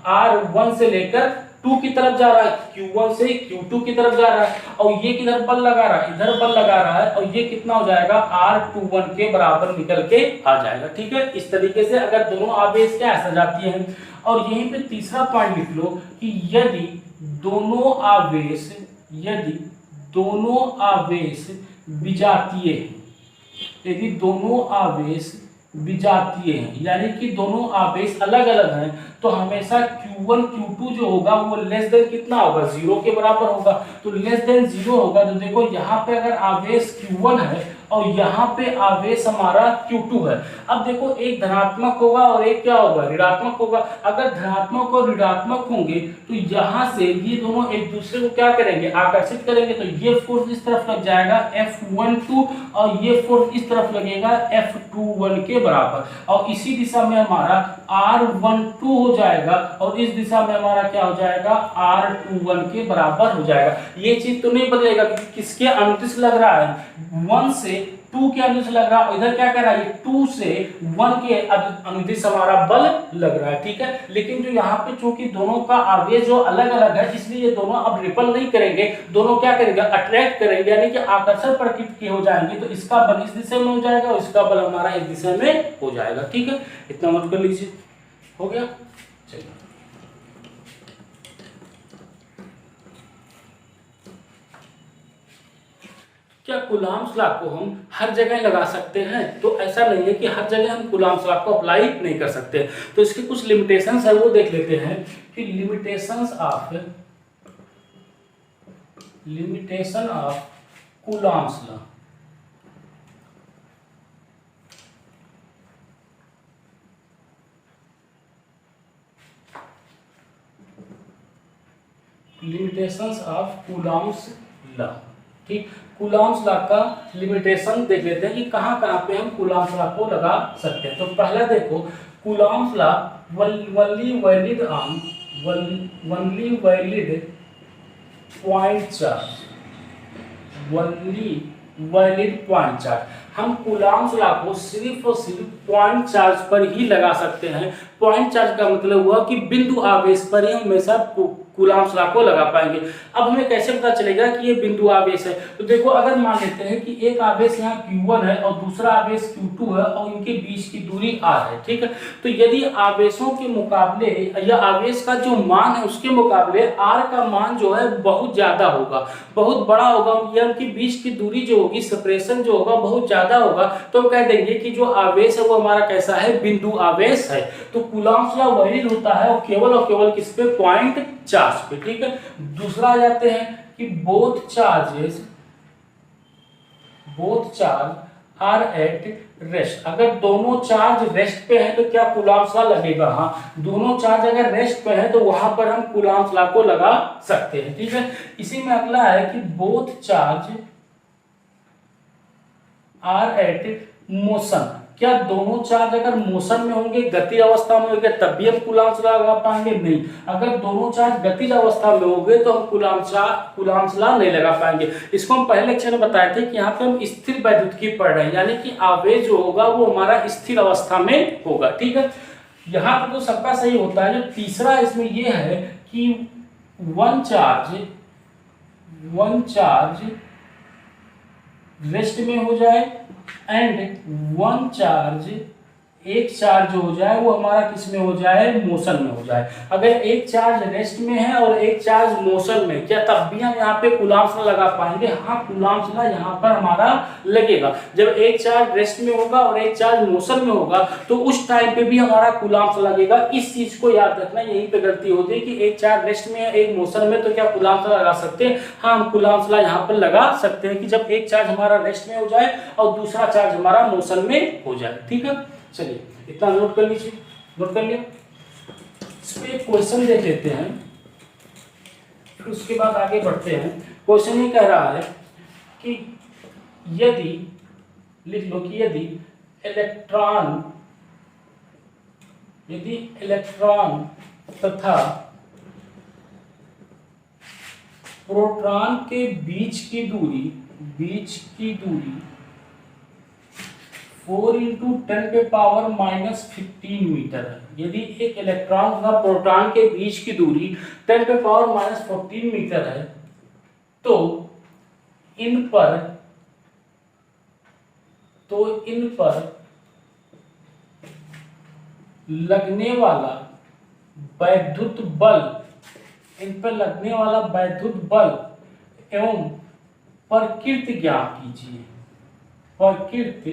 R1 से लेकर 2 की तरफ जा रहा है, Q1 से Q2 की तरफ जा रहा है, और ये किधर बल लगा रहा है, इधर बल लगा रहा है, और ये कितना हो जाएगा, R21 के बराबर निकल के आ जाएगा। ठीक है, इस तरीके से अगर दोनों आवेश क्या है, सजातीय हैं। और यहीं पे तीसरा पॉइंट लिख लो कि यदि दोनों आवेश विजातीय हैं, यदि दोनों आवेश विजातीय हैं यानी कि दोनों आवेश अलग अलग हैं, तो हमेशा Q1 Q2 जो होगा वो लेस देन कितना होगा, 0 के बराबर होगा। तो लेस देन 0 होगा तो देखो यहाँ पे अगर आवेश Q1 है और यहाँ पे आवेश हमारा Q2 है। अब देखो एक धनात्मक होगा और एक क्या होगा, ऋणात्मक होगा। अगर धनात्मक और ऋणात्मक होंगे तो यहाँ से ये दोनों एक दूसरे को क्या करेंगे, आकर्षित करेंगे। तो ये फोर्स इस तरफ लग जाएगा F12 और ये फोर्स इस तरफ लगेगा F21 के बराबर, और इसी दिशा में हमारा R12 हो जाएगा और इस दिशा में हमारा क्या हो जाएगा, R21 के बराबर हो जाएगा। ये चीज तो नहीं बदलेगा क्योंकि किसके अनुदिश लग रहा है, 1 से 2 के अनुदिश लग रहा है। इधर क्या कर रहा है, 2 से 1 के अनुदिश हमारा बल लग रहा है, ठीक है। लेकिन जो यहाँ पे चूंकि दोनों का आवेश जो अलग अलग है, इसलिए ये दोनों अब रिपल नहीं करेंगे, दोनों क्या करेंगे, अट्रैक्ट करेंगे, यानी कि आकर्षण प्रकृति के हो जाएंगे। तो इसका बल इस दिशा में हो जाएगा और इसका बल हमारा इस दिशा में हो जाएगा, ठीक है। इतना नोट कर लीजिए, हो गया। चलिए क्या कूलॉम्स लॉ को हम हर जगह लगा सकते हैं? तो ऐसा नहीं है कि हर जगह हम कूलॉम्स लॉ को अप्लाई नहीं कर सकते। तो इसके कुछ लिमिटेशंस है, वो देख लेते हैं कि limitation of Coulomb's law. Limitations of Coulomb's law, ठीक। कूलॉम्स लॉ का लिमिटेशन देख लेते हैं कि कहाँ कहाँ पे हम कूलॉम्स लॉ को लगा सकते हैं। तो पहला देखो, Coulomb's law only valid point charge, only valid point charge. हम कूलॉम्स लॉ को सिर्फ और सिर्फ पॉइंट चार्ज पर ही लगा सकते हैं। पॉइंट चार्ज का मतलब हुआ कि बिंदु आवेश पर ही हम हमेशा कूलॉम्स लॉ को लगा पाएंगे। अब हमें कैसे पता चलेगा कि ये बिंदु आवेश है? तो देखो, अगर मान लेते हैं कि एक आवेश यहाँ Q1 है और दूसरा आवेश Q2 है और इनके बीच की दूरी R है, ठीक है। तो यदि आवेशों के मुकाबले या आवेश का जो मान है उसके मुकाबले R का मान जो है बहुत ज्यादा होगा, बहुत बड़ा होगा, या उनके बीच की दूरी जो होगी, सेपरेशन जो होगा बहुत ज्यादा होगा, तो हम कह देंगे कि जो आवेश है वो हमारा कैसा है, बिंदु आवेश है। तो कूलॉम्स लॉ वैलिड होता है और केवल किस पे, पॉइंट चार्ज पे, ठीक है। दूसरा आ जाते हैं कि both charge are at rest. अगर दोनों चार्ज रेस्ट पे हैं तो क्या कूलॉम्स लॉ लगेगा? हाँ, दोनों चार्ज अगर रेस्ट पे हैं तो वहां पर हम कूलॉम्स लॉ को लगा सकते हैं, ठीक है। इसी में अगला है कि both charge are at motion. क्या दोनों चार्ज अगर मोशन में होंगे, गति अवस्था में होंगे, तब भी हम कूलॉम्स लॉ लगा पाएंगे? नहीं। अगर दोनों चार्ज गतिज अवस्था में होंगे तो हम कूलॉम्स लॉ नहीं लगा पाएंगे। इसको हम पहले लेक्चर में बताए थे कि यहाँ पे हम स्थिर वैद्युतिकी पढ़ रहे हैं, यानी कि आवेश जो होगा वो हमारा स्थिर अवस्था में होगा, ठीक है। यहाँ पे तो सबका सही होता है। जो तीसरा इसमें ये है कि वन चार्ज रेस्ट में हो जाए एंड वन चार्ज, एक चार्ज जो हो जाए वो हमारा किस में हो जाए, मोशन में हो जाए। अगर एक चार्ज रेस्ट में है और एक चार्ज मोशन में, क्या तब भी हम यहाँ पे कूलॉम्स लॉ लगा पाएंगे? हाँ, कूलॉम्स लॉ यहाँ पर हमारा लगेगा। जब एक चार्ज रेस्ट में होगा और एक चार्ज मोशन में होगा तो उस टाइम पे भी हमारा कूलॉम्स लॉ लगेगा। इस चीज को याद रखना, यहीं पे गलती होती है कि एक चार्ज रेस्ट में है एक मोशन में, तो क्या कूलॉम्स लॉ लगा सकते हैं? हाँ, हम कूलॉम्स लॉ यहाँ पर लगा सकते हैं कि जब एक चार्ज हमारा रेस्ट में हो जाए और दूसरा चार्ज हमारा मोशन में हो जाए, ठीक है। चलिए, इतना नोट कर लीजिए, नोट कर लिया। इस पे एक क्वेश्चन देख लेते हैं, फिर उसके बाद आगे बढ़ते हैं। क्वेश्चन ये कह रहा है कि यदि, लिख लो कि यदि इलेक्ट्रॉन तथा प्रोटॉन के बीच की दूरी 4 × 10⁻⁻15 मीटर है। यदि एक इलेक्ट्रॉन तथा प्रोटॉन के बीच की दूरी 10⁻⁻14 मीटर है तो इन पर लगने वाला वैद्युत बल एवं प्रकृति ज्ञात कीजिए। प्रकृति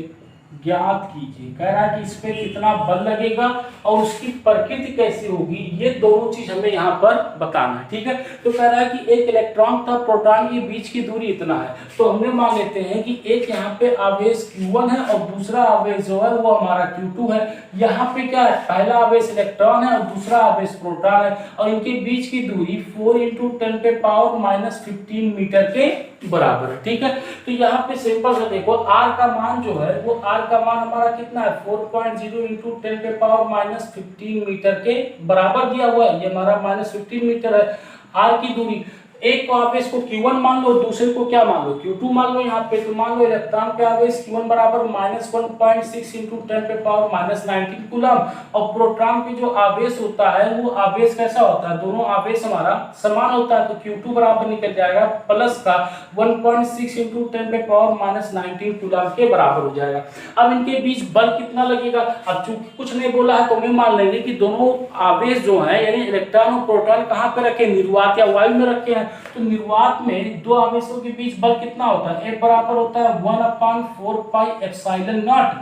ज्ञात कीजिए। कह रहा है कि इस पे कितना बल लगेगा और उसकी प्रकृति कैसी होगी, ये दोनों चीज हमें यहाँ पर बताना है। ठीक है, तो कह रहा है कि एक इलेक्ट्रॉन तथा प्रोटॉन के बीच की दूरी इतना है, तो हमने मान लेते हैं कि एक यहाँ पे आवेश Q1 है और दूसरा आवेश जो है वो हमारा Q2 है। यहाँ पे क्या है, पहला आवेश इलेक्ट्रॉन है और दूसरा आवेश प्रोटॉन है और इनके बीच की दूरी 4 × 10⁻⁻15 मीटर के बराबर है। ठीक है, तो यहाँ पे सिंपल से देखो R का मान जो है वो R का मान हमारा कितना है 4.0 × 10⁻⁻15 मीटर के बराबर दिया हुआ है। ये हमारा -15 मीटर है। R की दूरी, एक को आवेश को Q1 मान लो, दूसरे को क्या मान लो Q2 मान लो। यहाँ पे तो मान लो इलेक्ट्रॉन पे आवेश Q1 बराबर -1.6 × 10⁻⁻19 कूलम और प्रोटॉन पे जो आवेश होता है वो आवेश कैसा होता है, दोनों आवेश हमारा समान होता है, तो Q2 बराबर निकल जाएगा प्लस का 1.6 × 10⁻⁻19 कूलम के बराबर हो जाएगा। अब इनके बीच बल कितना लगेगा, अब चूंकि कुछ नहीं बोला है तो हमें मान लेंगे कि दोनों आवेश जो है यानी इलेक्ट्रॉन और प्रोटॉन कहाँ पे रखे, निर्वात या वायु में रखे हैं। तो निर्वात में दो आवेशों के बीच बल कितना होता है, F बराबर होता है 1/4πε0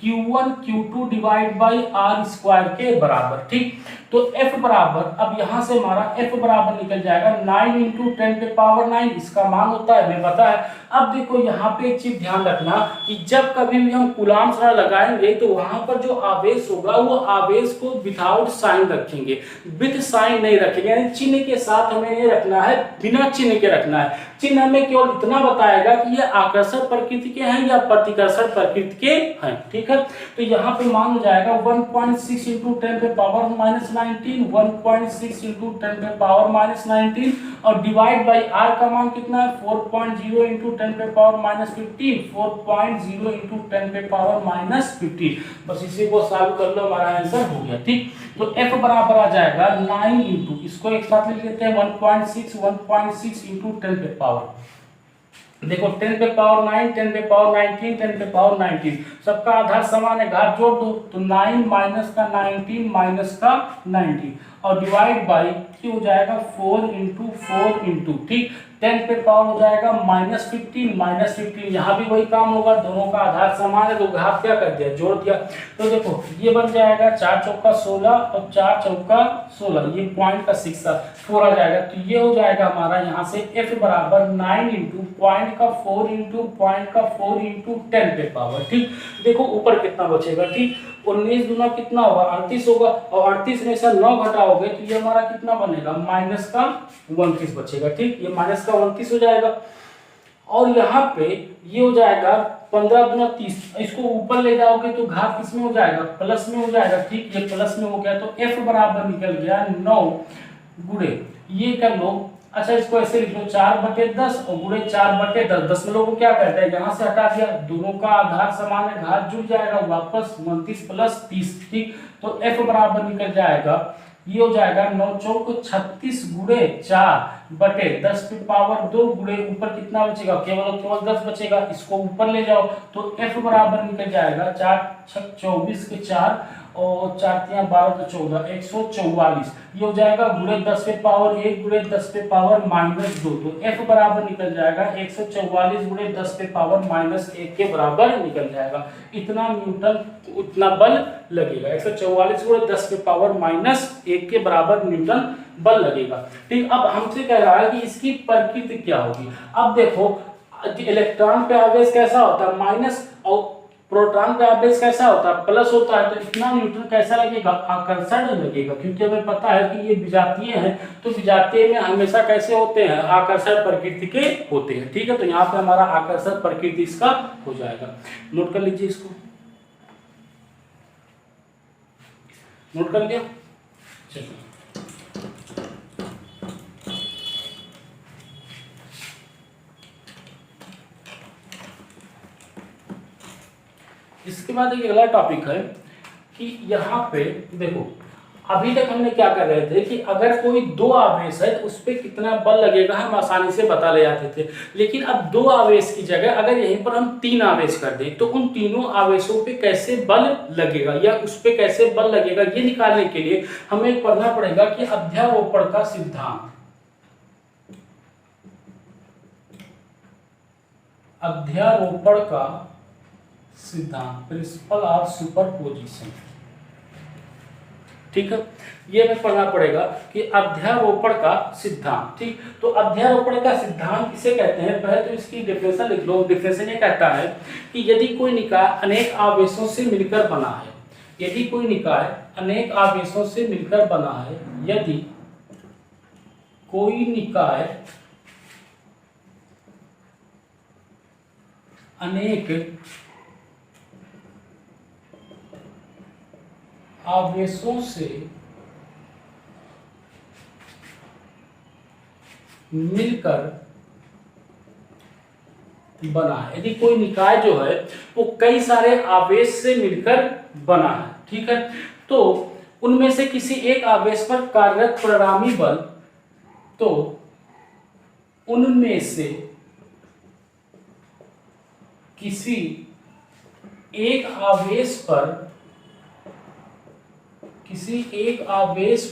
Q1 Q2 divide by R square के बराबर। ठीक, तो F बराबर, अब यहां से हमारा F बराबर निकल जाएगा 9 × 10⁻9, इसका मान होता है हमें पता है। अब देखो यहाँ पे एक चीज ध्यान रखना कि जब कभी भी हम कूलाम संख्या लगाएंगे तो वहां पर जो आवेश होगा वो आवेश को विदाउट साइन रखेंगे, विद साइन नहीं रखेंगे, यानी चिन्ह के साथ हमें नहीं रखना है, बिना चिन्ह के रखना है। चिन्ह हमें केवल इतना बताएगा कि ये आकर्षण प्रकृति के हैं या प्रतिकर्षण प्रकृति के हैं। ठीक है, तो यहाँ पे मान हो जाएगा 1.6 × 10⁻⁻19 1.6 × 10⁻⁻19 और डिवाइड बाई R का मान कितना है 4.0 × 10⁻⁻15 4.0 × 10⁻⁻15। बस इसी को सॉल्व कर लो, हमारा आंसर हो गया। ठीक, तो F बराबर आ जाएगा 9 × इसको एक साथ लिख लेते हैं 1.6 × 10⁻। देखो 10⁻9 10⁻19 10⁻19 सबका आधार समान है, घात जोड़ दो तो 9 माइनस का 19 माइनस का 19 और डिवाइड बाई क्या हो जाएगा 4 × 4 × ठीक 10 पे पावर हो जाएगा -15 यहाँ भी वही काम होगा, दोनों का आधार समान है तो घात क्या कर दिया, जोड़ दिया। तो देखो ये बन जाएगा 4 चौका 16 और 4 चौका 16, ये पॉइंट का 4 आ जाएगा। तो ये हो जाएगा हमारा यहाँ से F बराबर 9 × पॉइंट का 4 × पॉइंट का 4 × 10 पे पावर। ठीक, देखो ऊपर कितना बचेगा, ठीक 19 दूना कितना होगा 38 होगा और 38 में से 9 घटाओगे तो ये हमारा कितना बनेगा -29 बचेगा। ठीक, ये -29 हो जाएगा और यहाँ पे ये हो जाएगा 15 दूना 30, इसको ऊपर ले जाओगे तो घात किसमें हो जाएगा, प्लस में हो जाएगा। ठीक, ये प्लस में हो गया तो F बराबर निकल गया 9 गुणे ये कर लो, अच्छा इसको ऐसे लिख लो 4/10 और गुणे 4/10, दशमलव को क्या कहते हैं यहाँ से हटा दिया, दोनों का आधार समान है, घात जुड़ जाएगा वापस 29 + 30। ठीक, तो F बराबर निकल जाएगा, ये हो जाएगा 9 चौक 36 गुणे 4/10 पे पावर 2 गुणे ऊपर कितना बचेगा, केवल 10 बचेगा, इसको ऊपर ले जाओ तो F बराबर निकल जाएगा 4 × 6 = 24 के 4 और 4 × 3 = 12 तो 14 144, ये हो जाएगा गुणे 10 पे पावर 1 गुणे 10 पे पावर -2, तो F बराबर निकल जाएगा 144 गुणे 10 पे पावर -1 के बराबर निकल जाएगा। इतना न्यूटन उतना बल लगेगा, 144 गुणे 10 पे पावर -1 के बराबर न्यूटन बल लगेगा। ठीक, अब हमसे कह रहा है कि इसकी प्रकृति क्या होगी। अब देखो इलेक्ट्रॉन पे आवेश कैसा होता है माइनस और प्रोटॉन का आवेश कैसा होता है प्लस होता है, तो इतना न्यूटन कैसा लगेगा, आकर्षण लगेगा, क्योंकि हमें पता है कि ये विजातीय हैं तो विजातीय में हमेशा कैसे होते हैं, आकर्षण प्रकृति के होते हैं। ठीक है, तो यहाँ पे हमारा आकर्षण प्रकृति इसका हो जाएगा। नोट कर लीजिए, इसको नोट कर लिया। चलिए इसके बाद एक अगला टॉपिक है कि यहाँ पे देखो अभी तक हमने क्या कर रहे थे कि अगर कोई दो आवेश है तो उस पर कितना बल लगेगा हम आसानी से बता ले जाते थे, लेकिन अब दो आवेश की जगह अगर यहीं पर हम 3 आवेश कर दें तो उन तीनों आवेशों पे कैसे बल लगेगा या उस पे कैसे बल लगेगा ये निकालने के लिए हमें पढ़ना पड़ेगा कि अध्यारोपण का सिद्धांत। अध्यारोपण का सिद्धांत, प्रिंसिपल ऑफ सुपरपोजिशन। ठीक है, ये हमें पढ़ना पड़ेगा कि अध्यारोपण का सिद्धांत। ठीक, तो अध्यारोपण का सिद्धांत किसे कहते हैं, पहले तो इसकी डेफिनेशन लिख लो। डेफिनेशन ये कहता है कि यदि कोई निकाय अनेक आवेशों से मिलकर बना है, यदि कोई निकाय अनेक आवेशों से मिलकर बना है, यदि कोई निकाय अनेक आवेशों से मिलकर बना है, यदि कोई निकाय जो है वो कई सारे आवेश से मिलकर बना है, ठीक है, तो उनमें से किसी एक आवेश पर कार्यरत परिणामी बल, तो उनमें से किसी एक आवेश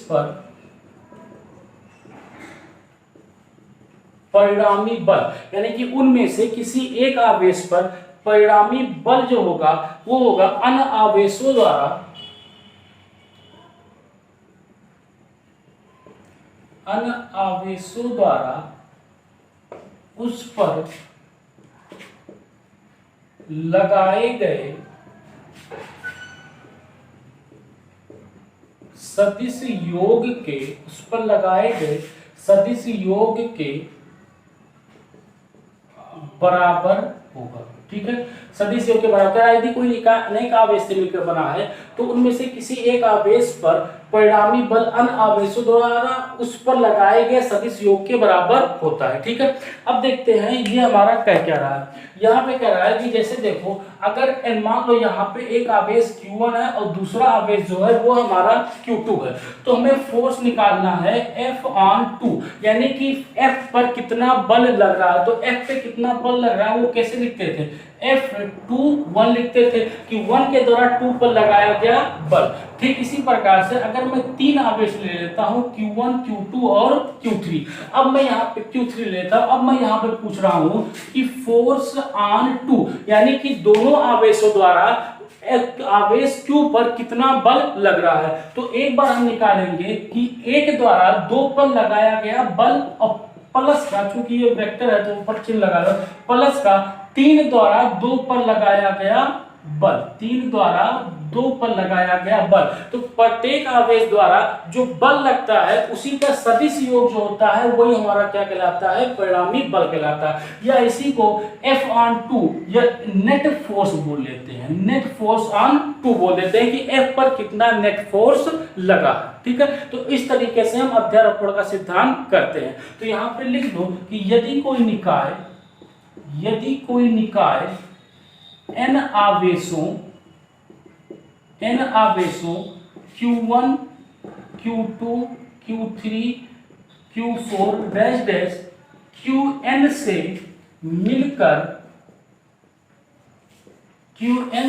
पर परिणामी बल, यानी कि उनमें से किसी एक आवेश पर परिणामी बल जो होगा वो होगा अन्य आवेशों द्वारा उस पर लगाए गए सदिश योग के बराबर होगा। ठीक है, सदिश योग के बराबर। यदि कोई निकाय अनेक आवेश से मिलकर बना है तो उनमें से किसी एक आवेश पर परिणामी बल अन्य आवेशों द्वारा उस पर लगाए गए सदिश योग के बराबर होता है। ठीक है, अब देखते हैं ये हमारा क्या रहा है। यहाँ पे कह रहा है कि जैसे देखो, अगर मान लो यहाँ पे एक आवेश Q1 है और दूसरा आवेश जो है वो हमारा Q2 है, तो हमें फोर्स निकालना है F/2, यानी कि F पर कितना बल लग रहा है। तो F पे कितना बल लग रहा है वो कैसे लिखते थे, F/2 लिखते थे कि 1 के द्वारा 2 पर लगाया गया बल। ठीक इसी प्रकार से अगर मैं 3 आवेश ले लेता हूं Q1, Q2 और Q3, अब मैं यहाँ पे Q3 लेता हूं, अब मैं यहाँ पे पूछ रहा हूं कि फोर्स ऑन 2, यानी कि दोनों आवेशों द्वारा आवेश Q पर कितना बल लग रहा है। तो एक बार हम निकालेंगे कि एक द्वारा 2 पर लगाया गया बल और प्लस का, चूंकि ये वेक्टर है तो ऊपर चिन्ह लगा लो, प्लस का 3 द्वारा 2 पर लगाया गया बल, 3 द्वारा 2 पर लगाया गया बल। तो प्रत्येक आवेश द्वारा जो बल लगता है उसी का सदिश योग जो होता है वही हमारा क्या कहलाता है, परिणामी बल कहलाता है, या इसी को F/2 या नेट फोर्स बोल लेते हैं, नेट फोर्स ऑन 2 बोल देते हैं कि F पर कितना नेट फोर्स लगा। ठीक है, तो इस तरीके से हम अध्यारोपण का सिद्धांत करते हैं। तो यहाँ पे लिख दो कि यदि कोई निकाय n आवेशों Q1, Q2, Q3, Q4 dash Qn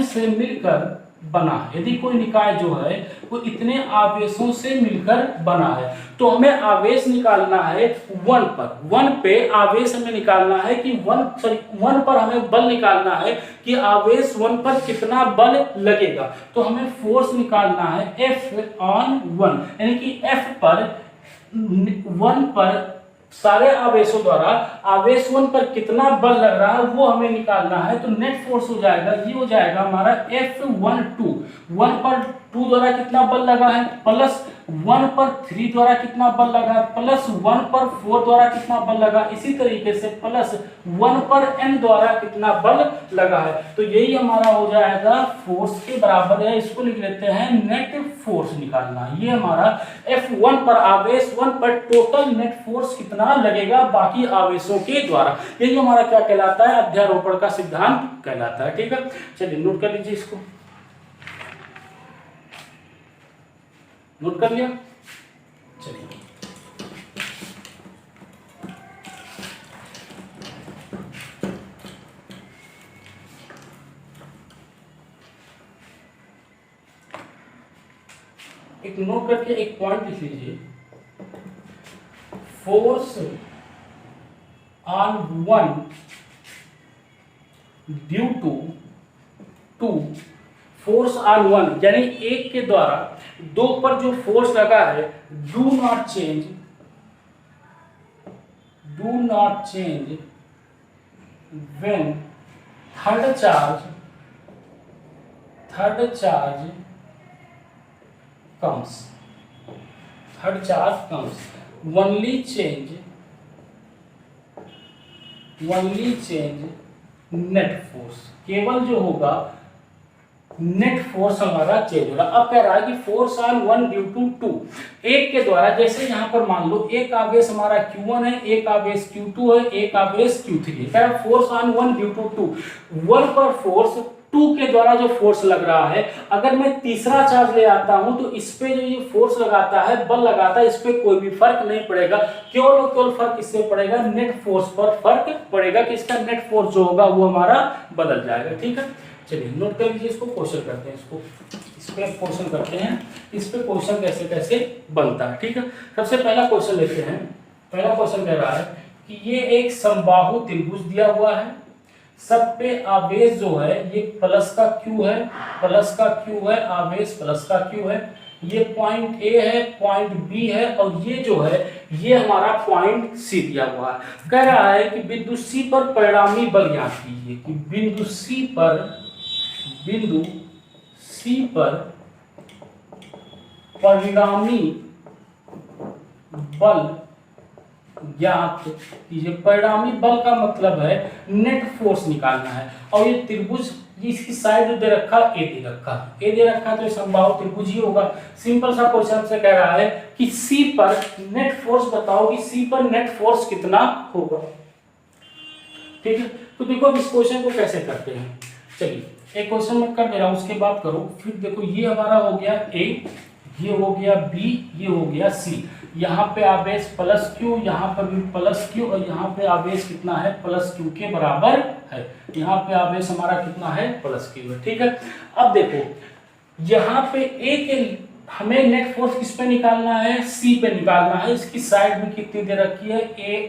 से मिलकर बना है, यदि कोई निकाय जो है वो इतने आवेशों से मिलकर बना है, तो हमें आवेश निकालना है 1 पर। 1 पे आवेश हमें निकालना है कि 1 पर हमें बल निकालना है कि आवेश 1 पर कितना बल लगेगा। तो हमें फोर्स निकालना है F/1, यानी कि F पर 1 पर सारे आवेशों द्वारा आवेश 1 पर कितना बल लग रहा है वो हमें निकालना है। तो नेट फोर्स हो जाएगा, ये हो जाएगा हमारा F/2। 1 पर 2 द्वारा कितना बल लगा है, प्लस 1 पर 3 द्वारा कितना बल लगा है, प्लस 1 पर 4 द्वारा कितना बल लगा, इसी तरीके से प्लस 1 पर n द्वारा कितना बल लगा है। तो यही हमारा हो जाएगा फोर्स के बराबर है। इसको लिख लेते हैं नेट फोर्स निकालना। ये हमारा F1 पर आवेश 1 पर टोटल नेट फोर्स कितना लगेगा बाकी आवेशों के द्वारा, यही हमारा क्या कहलाता है, अध्यारोपण का सिद्धांत कहलाता है। ठीक है, चलिए नोट कर लीजिए, इसको नोट कर लिया। चलिए एक नोट करके एक पॉइंट लिख लीजिए, force on 1 due to force on one यानी एक के द्वारा दो पर जो फोर्स लगा है, do not change when third charge comes only change net force, केवल जो होगा नेट फोर्स हमारा चेंज होगा। अब कह रहा है कि force on one due to two, एक के द्वारा, जैसे यहाँ पर मान लो एक आवेश हमारा Q1 है, एक आवेश Q2 है, एक आवेश Q3 है। कह रहा है force on one due to two, one पर फोर्स टू के द्वारा जो फोर्स लग रहा है, अगर मैं तीसरा चार्ज ले आता हूं तो इस पे जो ये फोर्स लगाता है, बल लगाता है, इस पे कोई भी फर्क नहीं पड़ेगा, केवल फर्क इससे पड़ेगा नेट फोर्स पर फर्क पड़ेगा कि इसका नेट फोर्स जो होगा वो हमारा बदल जाएगा। ठीक है, चलिए नोट कर लीजिए, इसको क्वेश्चन करते हैं, इस पे क्वेश्चन करते हैं, इस पे क्वेश्चन कैसे कैसे बनता है। ठीक है, सबसे पहला क्वेश्चन लेते हैं। पहला क्वेश्चन कह रहा है कि ये एक समबाहु त्रिभुज दिया हुआ है, सब पे आवेश जो है ये प्लस का Q है, आवेश प्लस का Q है, ये पॉइंट A है, पॉइंट B है, और ये जो है ये हमारा पॉइंट C दिया हुआ है। कह रहा है कि बिंदु C पर परिणामी बल ज्ञात कीजिए, कि बिंदु C पर परिणामी बल ज्ञात कीजिए। परिणामी बल का मतलब है नेट फोर्स निकालना है, और ये त्रिभुज इसकी साइड दे रखा ए दे रखा तो ये समबाहु त्रिभुज ही होगा। सिंपल सा क्वेश्चन से कह रहा है कि सी पर नेट फोर्स बताओ, कि सी पर नेट फोर्स कितना होगा। ठीक है, तो देखो इस क्वेश्चन को कैसे करते हैं। चलिए एक क्वेश्चन मैं कर दे रहा हूं, उसके बाद करो। फिर देखो ये हमारा हो गया ए, ये हो गया बी, ये हो गया सी। यहाँ पे आवेश प्लस Q, यहाँ पर भी प्लस Q, और यहाँ पे आवेश कितना है, प्लस Q के बराबर है। यहाँ पे आवेश हमारा कितना है, प्लस Q है। ठीक है, अब देखो यहाँ पे A के हमें नेट फोर्स किस पे निकालना है, C पे निकालना है। इसकी साइड में कितनी दे रखी है,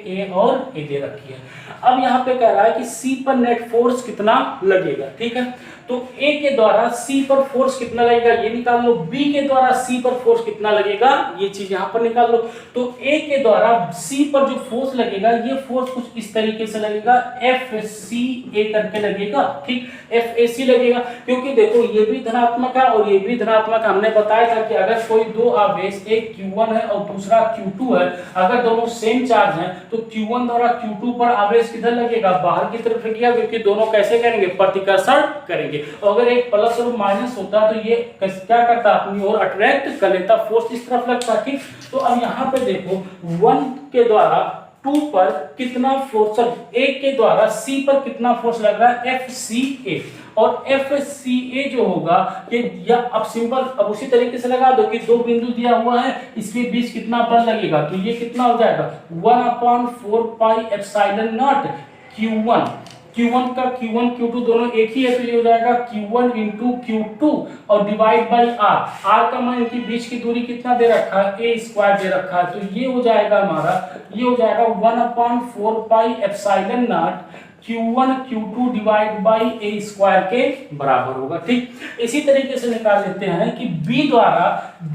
A और A दे रखी है। अब यहाँ पे कह रहा है कि C पर नेट फोर्स कितना लगेगा। ठीक है, तो A के द्वारा C पर फोर्स कितना लगेगा ये निकाल लो, B के द्वारा C पर फोर्स कितना लगेगा ये चीज यहाँ पर निकाल लो। तो A के द्वारा C पर जो फोर्स लगेगा, ये फोर्स कुछ इस तरीके से लगेगा, FCA करके लगेगा। ठीक, FAC लगेगा, क्योंकि देखो ये भी धनात्मक है और ये भी धनात्मक। हमने बताया था कि अगर कोई दो आवेश, एक Q1 है और दूसरा Q2 है, अगर दोनों सेम चार्ज हैं तो Q1 द्वारा Q2 पर आवेश किधर लगेगा, बाहर की तरफ लगेगा, क्योंकि दोनों कैसे करेंगे, प्रतिकर्षण करेंगे। अगर एक प्लस और माइनस होता तो ये क्या करता, अपनी ओर अट्रैक्ट कर लेता, फोर्स इस तरफ लगता। ठीक, तो अब यहाँ पे देखो 1 के द्वारा 2 पर कितना फोर्स, एक के द्वारा C पर कितना फोर्स लग रहा है, FCA, और FCA जो होगा ये, या अब सिंपल अब उसी तरीके से लगा दो कि दो बिंदु दिया हुआ है, इसके बीच कितना बल लगेगा, तो ये कितना हो जाएगा 1/4πε0 Q1 का Q1 Q2 दोनों एक ही है, तो ये हो जाएगा Q1 इंटू Q2 और डिवाइड बाई R का मान, इनके बीच की दूरी कितना दे रखा है, A² दे रखा है, तो ये हो जाएगा हमारा, ये हो जाएगा 1/4πε0 Q1 Q2 divide by A² के बराबर होगा। ठीक, इसी तरीके से निकाल लेते हैं कि B द्वारा,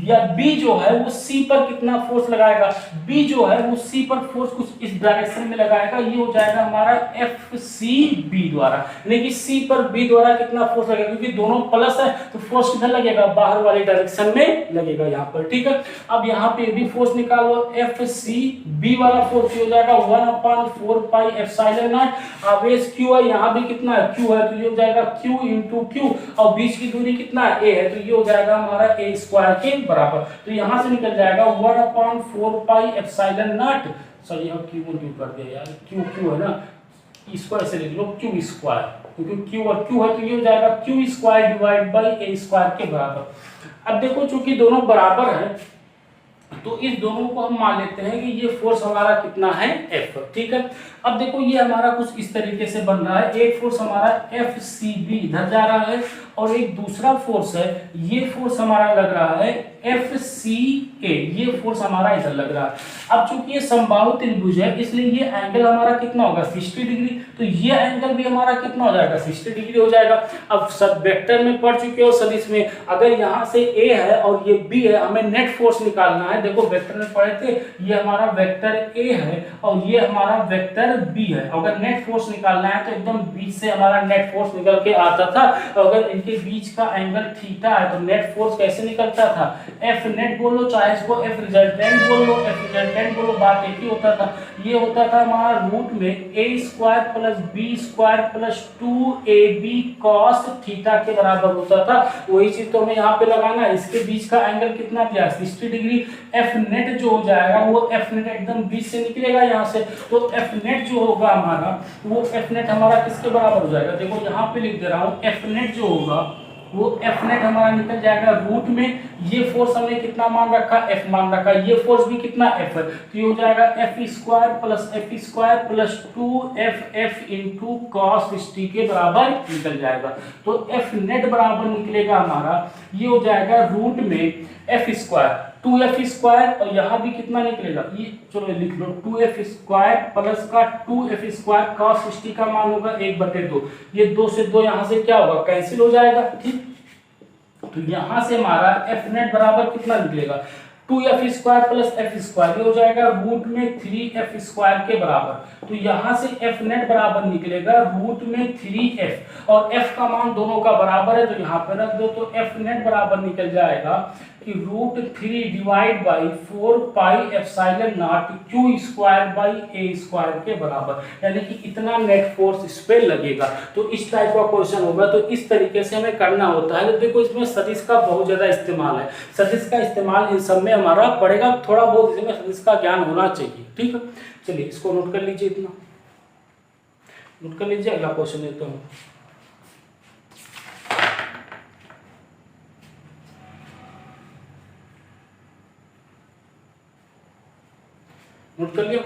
या B जो है वो C पर कितना फोर्स लगाएगा, B जो है वो C पर फोर्स कुछ इस डायरेक्शन में लगाएगा, ये हो जाएगा हमारा FCB द्वारा, यानी कि C पर B द्वारा कितना फोर्स लगेगा, क्योंकि दोनों प्लस है तो फोर्स किधर लगेगा, बाहर वाले डायरेक्शन में लगेगा यहाँ पर। ठीक है, अब यहाँ पे भी फोर्स निकाल लो, FCB वाला फोर्स हो जाएगा 1/4πε0, आवेश Q है, यहाँ भी कितना है, Q है, तो ये हो जाएगा Q इंटू Q, और बीच की दूरी कितना है, A है, तो ये हो जाएगा हमारा A² के बराबर। तो यहाँ से निकल जाएगा 1/4πε0, सॉरी यहाँ Q1 कर दिया यार, Q है ना, इसको ऐसे लिख लो Q², क्योंकि Q और Q है, तो ये हो जाएगा Q² डिवाइड बाई A² के बराबर। अब देखो चूंकि दोनों बराबर है, तो इस दोनों को हम मान लेते हैं कि ये फोर्स हमारा कितना है, F। ठीक है, अब देखो ये हमारा कुछ इस तरीके से बन रहा है, एक फोर्स हमारा FCB इधर जा रहा है और एक दूसरा फोर्स है, ये फोर्स हमारा लग रहा है FCA, ये फोर्स हमारा इधर लग रहा है। अब चूंकि ये समबाहु त्रिभुज है इसलिए ये एंगल हमारा कितना होगा 60 डिग्री, तो ये एंगल भी हमारा कितना हो जाएगा 60 डिग्री हो जाएगा। अब सब वेक्टर में पढ़ चुके हो सदिश में, अगर यहाँ से A है और ये B है, हमें नेट फोर्स निकालना है। देखो वेक्टर में पढ़े थे, ये हमारा वेक्टर A है और ये हमारा वेक्टर B है। अगर नेट फोर्स निकालना है तो एकदम बीच से हमारा नेट फोर्स निकल के आता था। अगर इनके बीच का एंगल थीटा है तो नेट फोर्स कैसे निकलता था, F नेट बोलो चाहे इसको F रिजल्टेंट बोल लो, F रिजल्टेंट बोलो, बात एक ही होता था। ये होता था हमारा रूट में a square plus b square plus 2ab cos theta के बराबर होता था। वही चीज तो हमें यहाँ पे लगाना है। इसके बीच का एंगल कितना दिया 60 डिग्री। F नेट जो हो जाएगा वो F नेट एकदम बीच से निकलेगा यहाँ से, तो F नेट जो होगा हमारा वो F नेट हमारा किसके बराबर हो जाएगा, देखो यहाँ पे लिख दे रहा हूँ। F नेट जो होगा वो F नेट हमारा निकल जाएगा रूट में, ये फोर्स हमने कितना मान रखा F मान रखा, ये फोर्स भी कितना F है, तो ये हो जाएगा F square plus 2FF into cos 60 के बराबर निकल जाएगा। तो F नेट बराबर निकलेगा हमारा, ये हो जाएगा रूट में F स्क्वायर 2F स्क्वायर और यहाँ भी कितना निकलेगा, ये चलो लिख लो 2F स्क्वायर प्लस का 2F स्क्वायर cos 60 का मान होगा 1/2। ये 2 से 2 यहाँ से क्या होगा कैंसिल हो जाएगा, ठीक। तो यहाँ से हमारा F नेट बराबर कितना निकलेगा 2F square plus F square, ये हो जाएगा रूट में 3F स्क्वायर के बराबर। तो यहाँ से F नेट बराबर निकलेगा रूट में 3F और F का मान दोनों का बराबर है तो यहाँ पे रख दो। तो F नेट बराबर निकल जाएगा कि root 3 divide by 4 pi epsilon naught Q square by A square के बराबर, यानी कि इतना नेट फोर्स इस पे लगेगा। तो इस टाइप का क्वेश्चन होगा, तो इस तरीके से हमें करना होता है। तो देखो इसमें सदिश का बहुत ज्यादा इस्तेमाल है, सदिश का इस्तेमाल इन सब में हमारा पड़ेगा, थोड़ा बहुत इसमें सदिश का ज्ञान होना चाहिए, ठीक है। चलिए इसको नोट कर लीजिए, इतना नोट कर लीजिए। अगला क्वेश्चन देता हूँ, नोट कर लिया।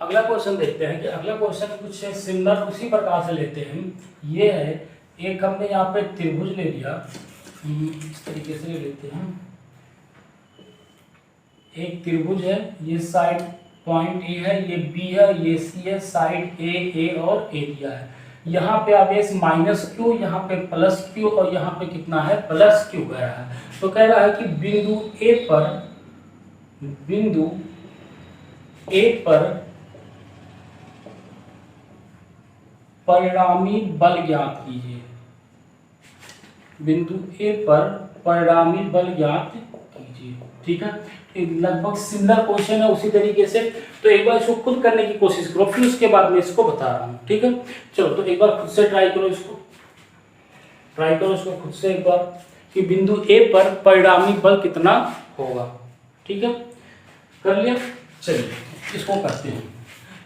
अगला क्वेश्चन देखते हैं कि अगला क्वेश्चन कुछ सिमिलर उसी प्रकार से लेते हैं। ये है एक हमने यहाँ पे त्रिभुज ले लिया, इस तरीके से ले लेते हैं। एक त्रिभुज है, ये साइड पॉइंट ए है, ये बी है, ये सी है, साइड ए और एरिया है। यहाँ पे आवेश -q, यहाँ पे +q और यहाँ पे कितना है +q कह रहा है। तो कह रहा है कि बिंदु ए पर परिणामी बल ज्ञात कीजिए। बिंदु ए पर परिणामी बल ज्ञात कीजिए, ठीक है। लगभग सिमिलर क्वेश्चन है उसी तरीके से, तो एक बार इसको खुद करने की कोशिश करो, फिर उसके बाद मैं इसको बता रहा हूँ, ठीक है। चलो तो एक बार खुद से ट्राई करो इसको, खुद से एक बार कि बिंदु ए पर परिणामी बल कितना होगा, ठीक है। कर लिया, चलिए इसको करते हैं।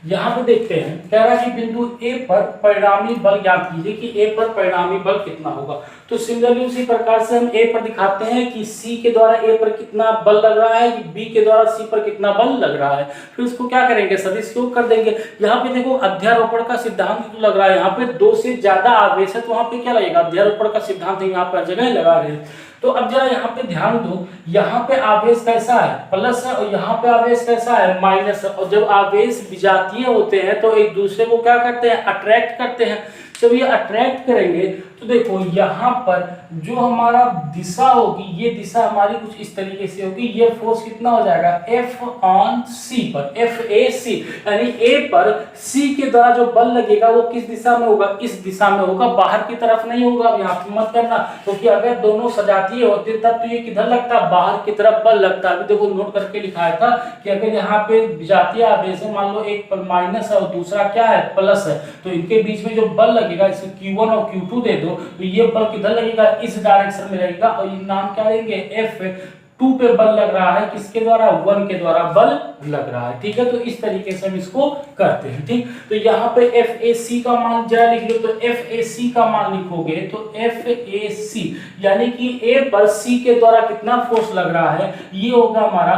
यहाँ पे देखते हैं, कह रहा है कि बिंदु ए पर परिणामी बल ज्ञात कीजिए कि ए पर परिणामी बल कितना होगा। तो सिमिलरली उसी प्रकार से हम ए पर दिखाते हैं कि सी के द्वारा ए पर कितना बल लग रहा है, कि बी के द्वारा सी पर कितना बल लग रहा है। फिर इसको क्या करेंगे सदिश योग कर देंगे। यहाँ पे देखो अध्यारोपण का सिद्धांत लग रहा है, यहाँ पे 2 से ज्यादा आवेश है तो वहाँ पे क्या लगेगा अध्यारोपण का सिद्धांत यहाँ पर जगह लगा रहे हैं। तो अब जरा यहाँ पे ध्यान दो, यहाँ पे आवेश कैसा है प्लस है और यहाँ पे आवेश कैसा है माइनस है। और जब आवेश विजातीय होते हैं तो एक दूसरे को क्या करते हैं अट्रैक्ट करते हैं। जब ये अट्रैक्ट करेंगे तो देखो यहाँ पर जो हमारा दिशा होगी, ये दिशा हमारी कुछ इस तरीके से होगी। ये फोर्स कितना हो जाएगा F ऑन C पर, FAC, यानी A पर C के द्वारा जो बल लगेगा वो किस दिशा में होगा, इस दिशा में होगा, बाहर की तरफ नहीं होगा। अब यहाँ पे मत करना, क्योंकि अगर दोनों सजातीय होते तब तो ये किधर लगता, बाहर की तरफ बल लगता। अभी देखो नोट करके लिखाया था कि अगर यहाँ पे विजातीय आवेश है, मान लो एक माइनस है और दूसरा क्या है प्लस है, तो इनके बीच में जो बल लगेगा, इसे Q1 और Q2 दे दो, तो ये बल किधर लगेगा इस डायरेक्शन में लगेगा। और ये नाम क्या लेंगे F2 पे बल लग रहा है, किसके द्वारा 1 के द्वारा बल लग रहा है, ठीक है। तो इस तरीके से हम इसको करते हैं, ठीक। तो यहाँ पे FAC का मान जरा लिख लो, तो FAC का मान लिखोगे तो FAC यानी कि A पर C के द्वारा कितना फोर्स लग रहा है, ये होगा हमारा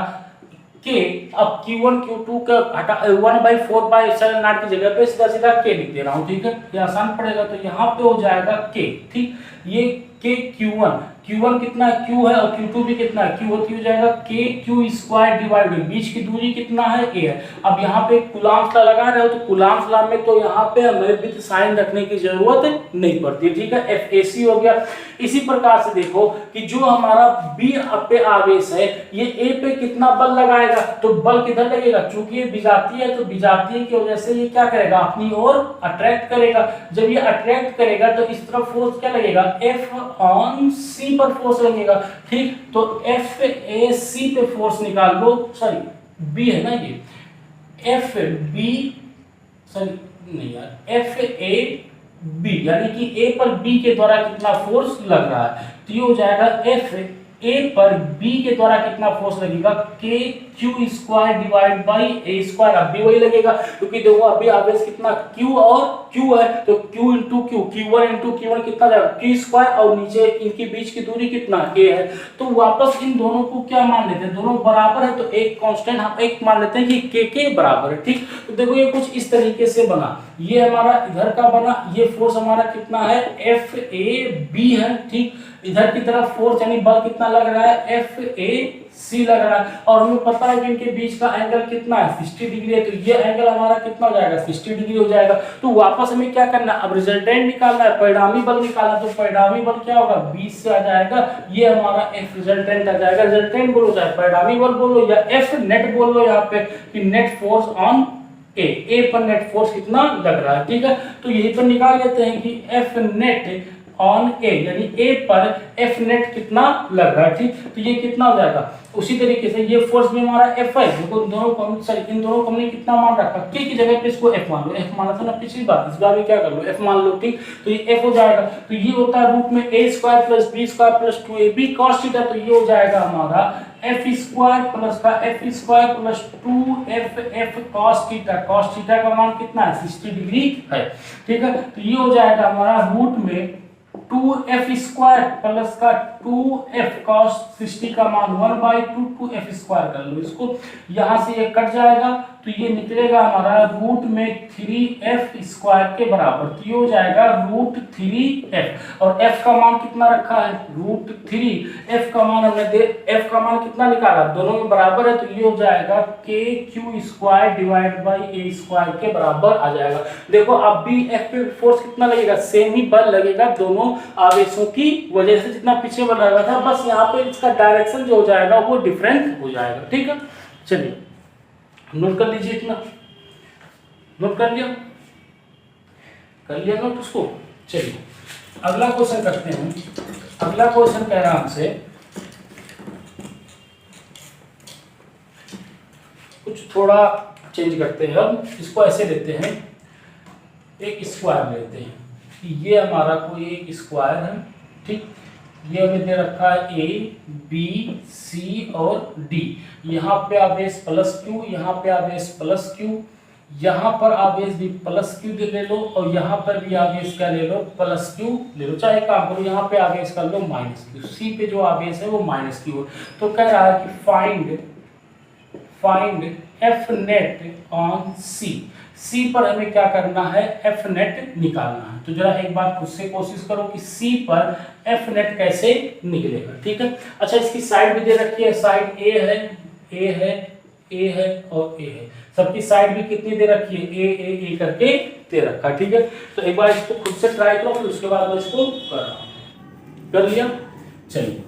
के, अब Q1 Q2 का हटा 1/4 की जगह पे सीधा सीधा के लिख दे रहा हूँ, ठीक है, ये आसान पड़ेगा। तो यहाँ पे हो जाएगा के, ठीक, ये के Q1 कितना है, Q है, और Q2 भी कितना है, Q हो जाएगा के क्यू स्क्वायर डिवाइडेड, बीच की दूरी कितना है, a है। अब यहाँ पे कूलम्ब्स लॉ लगा रहे हो तो कूलम्ब्स लॉ में तो यहाँ पे हमें विद साइन रखने की जरूरत नहीं पड़ती, ठीक है, FAC हो गया। इसी प्रकार से देखो कि जो हमारा B पे आवेश है ये A पे कितना बल लगाएगा, तो बल किधर लगेगा, चूंकि ये विजातीय है तो विजातीय की वजह से ये क्या करेगा, अपनी ओर अट्रैक्ट करेगा। जब ये अट्रैक्ट करेगा तो इस तरफ फोर्स क्या लगेगा, F ऑन C पर फोर्स लगेगा, ठीक। तो FAC पे फोर्स निकाल लो, सॉरी B है ना ये, FB सॉरी नहीं यार, FAB यानी कि A पर B के द्वारा कितना फोर्स लग रहा है, तो ये हो जाएगा FA पर B के द्वारा कितना फोर्स लगेगा, के q square divide by A square. अब भी वही लगेगा क्योंकि देखो अभी आवेश कितना Q और Q है, तो Q इंटू Q, Q1 कितना जाएगा, Q स्क्वायर, और नीचे इनके बीच की दूरी कितना A है। तो वापस इन दोनों को क्या मान लेते हैं, दोनों बराबर है, तो एक कांस्टेंट हम एक मान लेते हैं कि के बराबर है, ठीक। तो देखो ये कुछ इस तरीके से बना, ये हमारा इधर का बना, ये फोर्स हमारा कितना है, FAB है, ठीक। इधर की तरफ फोर्स यानी बल कितना लग रहा है, FAC लग रहा है, और हमें पता है कि इनके बीच का एंगल कितना है, 60 डिग्री है, तो ये एंगल हमारा कितना हो जाएगा, 60 डिग्री हो जाएगा। तो वापस हमें क्या करना है, अब रिजल्टेंट निकालना है, परिणामी बल निकालना, तो परिणामी बल क्या होगा, 20 से आ जाएगा, ये हमारा F रिजल्टेंट आ जाएगा। रिजल्टेंट बोलो चाहे परिणामी बल बोलो या F नेट बोलो, यहाँ पे कि नेट फोर्स ऑन ए पर नेट फोर्स कितना लग रहा है, ठीक है। तो यही पर निकाल लेते हैं कि F नेट ऑन ए यानी ए पर F नेट कितना लग रहा है, ठीक। तो ये कितना हो जाएगा, उसी तरीके से ये फोर्स भी हमारा F है, देखो इन दोनों को हमने कितना मान रखा, के की जगह पे इसको F मान लो, F माना था ना पिछली बार, इस बार भी क्या कर लो, F मान लो, ठीक। तो ये F हो जाएगा, तो ये होता है रूट में a square plus b square plus 2ab cos theta, तो ये हो जाएगा हमारा F स्क्वायर प्लस का F square plus 2FF cos theta का मान कितना है, 60 डिग्री है, ठीक है। तो ये हो जाएगा हमारा रूट में 2F स्क्वायर प्लस का 2F cos 60 का मान 1/2 2F स्क्वायर कर लो इसको, यहां से ये कट जाएगा, तो ये निकलेगा हमारा रूट में 3F स्क्वायर के बराबर, तो ये हो जाएगा रूट 3F, और F का मान कितना रखा है, रूट 3, F का मान हमने F का मान कितना निकाला, दोनों में बराबर है, तो ये हो जाएगा k q square divide by A square के बराबर आ जाएगा। देखो अब भी F पे फोर्स कितना लगेगा, सेम ही बल लगेगा दोनों आवेशों की वजह से, जितना पीछे बल लगा था, बस यहाँ पे इसका डायरेक्शन जो हो जाएगा वो डिफरेंट हो जाएगा, ठीक है। चलिए नोट कर लीजिए, इतना नोट कर लिया नोट उसको। चलिए अगला क्वेश्चन करते हैं। अगला क्वेश्चन कह रहा हमसे, कुछ थोड़ा चेंज करते हैं, अब इसको ऐसे लेते हैं, एक स्क्वायर लेते हैं, ये हमारा कोई एक स्क्वायर है, ठीक। ये हमें दे रखा है A B C और D, यहाँ पे आवेश प्लस Q, यहाँ पे आवेश प्लस Q, यहाँ पर आवेश भी प्लस Q ले लो, और यहाँ पर भी आवेश क्या ले लो, प्लस Q ले लो। चाहे काम करो, यहाँ पे आवेश कर लो माइनस Q, C पे जो आवेश है वो माइनस Q। तो कह रहा है कि find F net on C पर हमें क्या करना है, F नेट निकालना है। तो जरा एक बार खुद से कोशिश करो कि C पर F नेट कैसे निकलेगा, ठीक है। अच्छा इसकी साइड भी दे रखी है, साइड A है और A है, सबकी साइड भी कितनी दे रखी है, A करके दे रखा, ठीक है। तो एक बार इसको खुद से ट्राई करो, फिर उसके बाद मैं इसको कर रहा हूँ। कर लिया, चलिए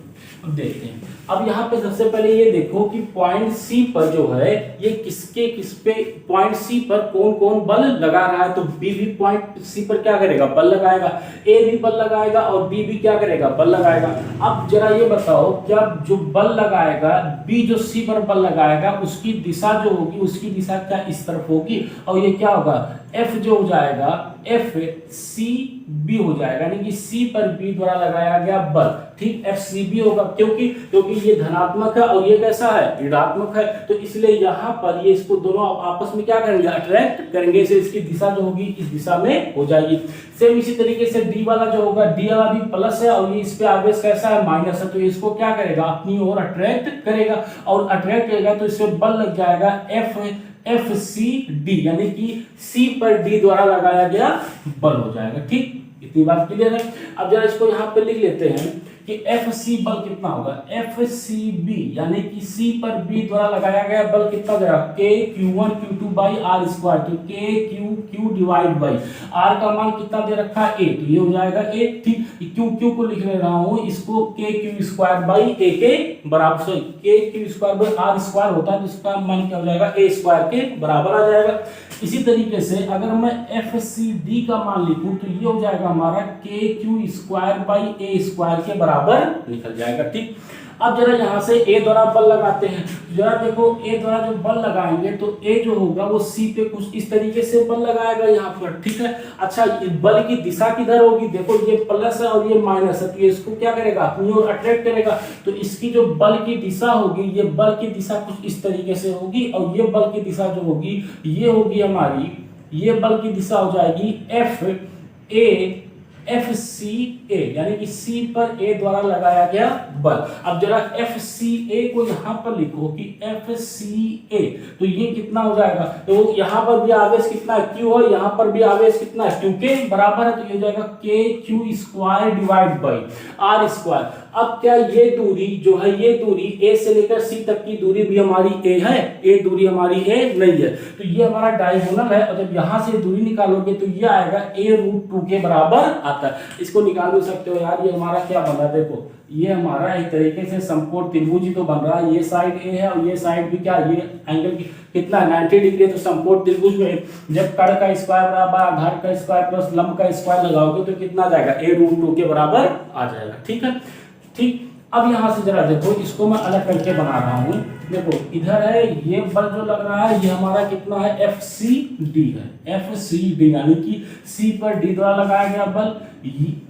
अब देखते हैं। अब यहाँ पे सबसे पहले ये देखो कि पॉइंट सी पर जो है ये किस पे पॉइंट सी पर कौन कौन बल लगा रहा है, तो बी भी पॉइंट सी पर क्या करेगा, बल लगाएगा, ए भी बल लगाएगा और बी भी क्या करेगा, बल लगाएगा। अब जरा ये बताओ क्या जो बल लगाएगा बी, जो सी पर बल लगाएगा उसकी दिशा जो होगी, उसकी दिशा क्या इस तरफ होगी, और ये क्या होगा, एफ जो हो जाएगा एफ सी बी हो जाएगा, यानी कि सी पर बी द्वारा लगाया गया बल, ठीक, एफ सी बी होगा, क्योंकि ये धनात्मक है और ये कैसा है, ऋणात्मक है, तो इसलिए यहाँ पर ये इसको दोनों आपस में क्या करेंगे, अट्रैक्ट करेंगे, इसलिए इसकी दिशा जो होगी इस दिशा में हो जाएगी। सेम इसी तरीके से डी वाला जो होगा, डी वाला भी प्लस है और ये इस पे आवेश कैसा है, माइनस है, तो इसको क्या करेगा, अपनी ओर अट्रैक्ट करेगा, और अट्रैक्ट करेगा तो इससे बल लग जाएगा एफ सी डी, यानी कि सी पर डी द्वारा लगाया गया बल हो जाएगा, ठीक, इतनी बात क्लियर है। अब जरा इसको यहाँ पे लिख लेते हैं कि एफ सी बल कितना होगा, एफ सी बी यानी कि सी पर बी द्वारा लगाया गया बल कितना देगा, के Q1 Q2 by r square, तो के क्यू डिवाइड बाई आर का मान कितना दे रखा है, ए, तो ये हो जाएगा ए, ठीक, क्यू को लिख ले रहा हूँ, इसको के क्यू स्क्वायर बाई ए के बराबर, sorry k q square by r square होता है, तो इसका मान क्या हो जाएगा, ए स्क्वायर के बराबर आ जाएगा। इसी तरीके से अगर मैं एफ सी डी का मान लिखूं तो ये हो जाएगा हमारा k q square by A square के बराबर निकल जाएगा, ठीक। अब जरा यहाँ से ए द्वारा बल लगाते हैं, जरा देखो ए द्वारा जो बल लगाएंगे तो ए जो होगा वो सी पे कुछ इस तरीके से बल लगाएगा यहाँ पर, ठीक है। अच्छा, बल की दिशा किधर होगी, देखो ये प्लस है और ये माइनस है, तो ये इसको क्या करेगा, अपनी ओर अट्रैक्ट करेगा, तो इसकी जो बल की दिशा होगी, ये बल की दिशा कुछ इस तरीके से होगी, और ये बल की दिशा जो होगी ये होगी हमारी, ये बल की दिशा हो जाएगी एफ सी ए, यानी कि सी पर ए द्वारा लगाया गया बल। अब जरा एफ सी ए को यहाँ पर लिखो कि एफ सी ए, तो ये कितना हो जाएगा, तो यहाँ पर भी आवेश कितना है, क्यू है, यहाँ पर भी आवेश कितना है, क्यू के बराबर है, तो ये हो जाएगा k q square divide by r square. अब क्या ये दूरी जो है, ये दूरी ए से लेकर सी तक की दूरी भी हमारी ए है, ए दूरी हमारी ए नहीं है, तो ये हमारा डायगोनल है, और जब यहाँ से दूरी निकालोगे तो ये आएगा a√2 के बराबर आता है। इसको निकाल भी सकते हो यार, ये हमारा क्या बन रहा है, देखो ये हमारा एक तरीके से समकोण त्रिभुज ही तो बन रहा है, ये साइड ए है और ये साइड भी क्या, ये एंगल कितना 90 डिग्री है, तो समकोण त्रिभुज में जब कर्ण का स्क्वायर बराबर आधार का स्क्वायर प्लस लंब का स्क्वायर लगाओगे तो कितना आ जाएगा, a√2 के बराबर आ जाएगा, ठीक है, ठीक। अब यहाँ से जरा देखो, इसको मैं अलग करके बना रहा हूँ, देखो इधर है ये बल जो लग रहा है, ये हमारा कितना है, एफ सी डी है, एफ सी डी यानी कि सी पर डी द्वारा लगाया गया बल,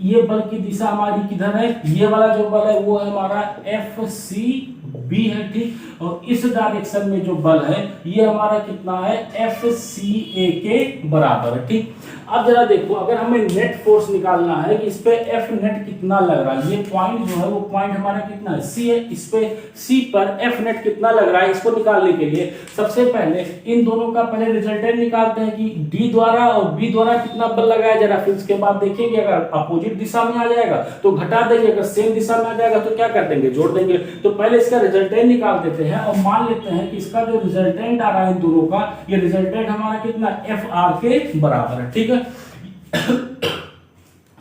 ये बल की दिशा हमारी किधर है, ये वाला जो बल है वो है हमारा एफ सी बी है, ठीक, और इस डायरेक्शन में जो बल है ये हमारा कितना है, एफ सी ए के बराबर है, ठीक। अब जरा देखो, अगर हमें नेट फोर्स निकालना है कि इस पे एफ नेट कितना लग रहा है, ये पॉइंट जो है वो पॉइंट हमारा कितना है, सी है, इस पे सी पर एफ नेट कितना लग रहा है, इसको निकालने के लिए सबसे पहले इन दोनों का पहले रिजल्टेंट निकालते हैं कि डी द्वारा और बी द्वारा कितना बल लगाया जा रहा है, फिर उसके बाद देखेंगे अगर अपोजिट दिशा में आ जाएगा तो घटा देंगे, अगर सेम दिशा में आ जाएगा तो क्या कर देंगे, जोड़ देंगे। तो पहले इसका रिजल्टेंट निकाल देते हैं और मान लेते हैं कि इसका जो रिजल्टेंट आ रहा है इन दोनों का, ये रिजल्टेंट हमारा कितना, एफ आर के बराबर है, ठीक है।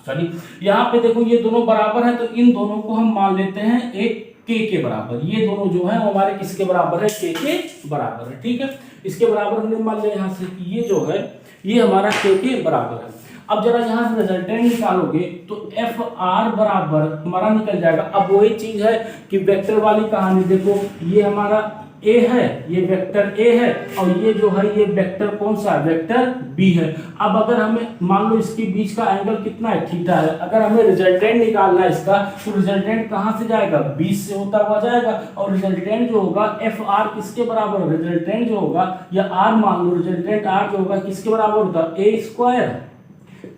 सॉरी, यहाँ पे देखो ये दोनों बराबर है, तो इन दोनों को हम मान लेते हैं एक के बराबर, ये दोनों जो है हमारे किसके बराबर है, के बराबर है, ठीक है। इसके बराबर हमने मान लिया यहाँ से कि ये जो है ये हमारा के बराबर है। अब जरा यहाँ से रिजल्टेंट निकालोगे तो एफ आर बराबर हमारा निकल जाएगा। अब वही चीज है कि वेक्टर वाली कहानी, देखो ये हमारा ए है, ये वेक्टर ए है, और ये जो है ये वेक्टर कौन सा है, वेक्टर बी है। अब अगर हमें मान लो इसके बीच का एंगल कितना है, थीटा है, अगर हमें रिजल्टेंट निकालना है इसका, तो रिजल्टेंट कहाँ से जाएगा, 20 से होता हुआ जाएगा, और रिजल्टेंट जो होगा एफ आर किसके बराबर, रिजल्टेंट जो होगा या आर मान लो, रिजल्टेंट आर जो होगा किसके बराबर होता है,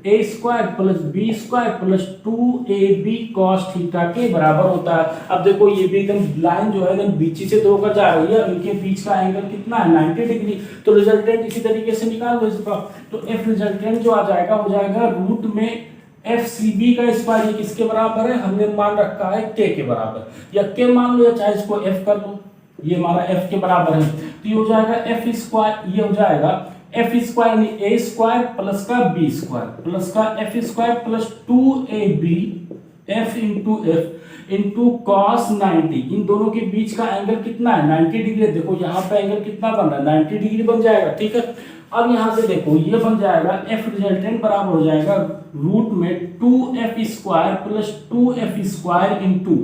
a square plus b square plus 2ab cos theta के बराबर होता है। अब देखो ये भी एकदम लाइन जो है एकदम बीच से तो होकर जा रही है, इनके बीच का एंगल कितना है, 90 डिग्री। तो रिजल्टेंट इसी तरीके से निकाल दो इसका, तो एफ रिजल्टेंट जो आ जाएगा हो जाएगा रूट में एफ सी बी का स्क्वायर, ये किसके बराबर है, हमने मान रखा है के बराबर, या के मान लो या चाहे इसको एफ कर लो, ये हमारा एफ के बराबर है, तो ये हो जाएगा एफ स्क्वायर, ये हो जाएगा एफ स्क्वायर ए स्क्वायर प्लस का बी स्क्वायर प्लस का F square plus 2ab F into cos 90, इन दोनों के बीच का एंगल कितना है, 90 डिग्री। देखो यहाँ पे एंगल कितना बन रहा है, 90 डिग्री बन जाएगा, ठीक है। अब यहाँ से देखो ये बन जाएगा एफ रिजल्टेंट बराबर हो जाएगा रूट में 2f square plus 2f square into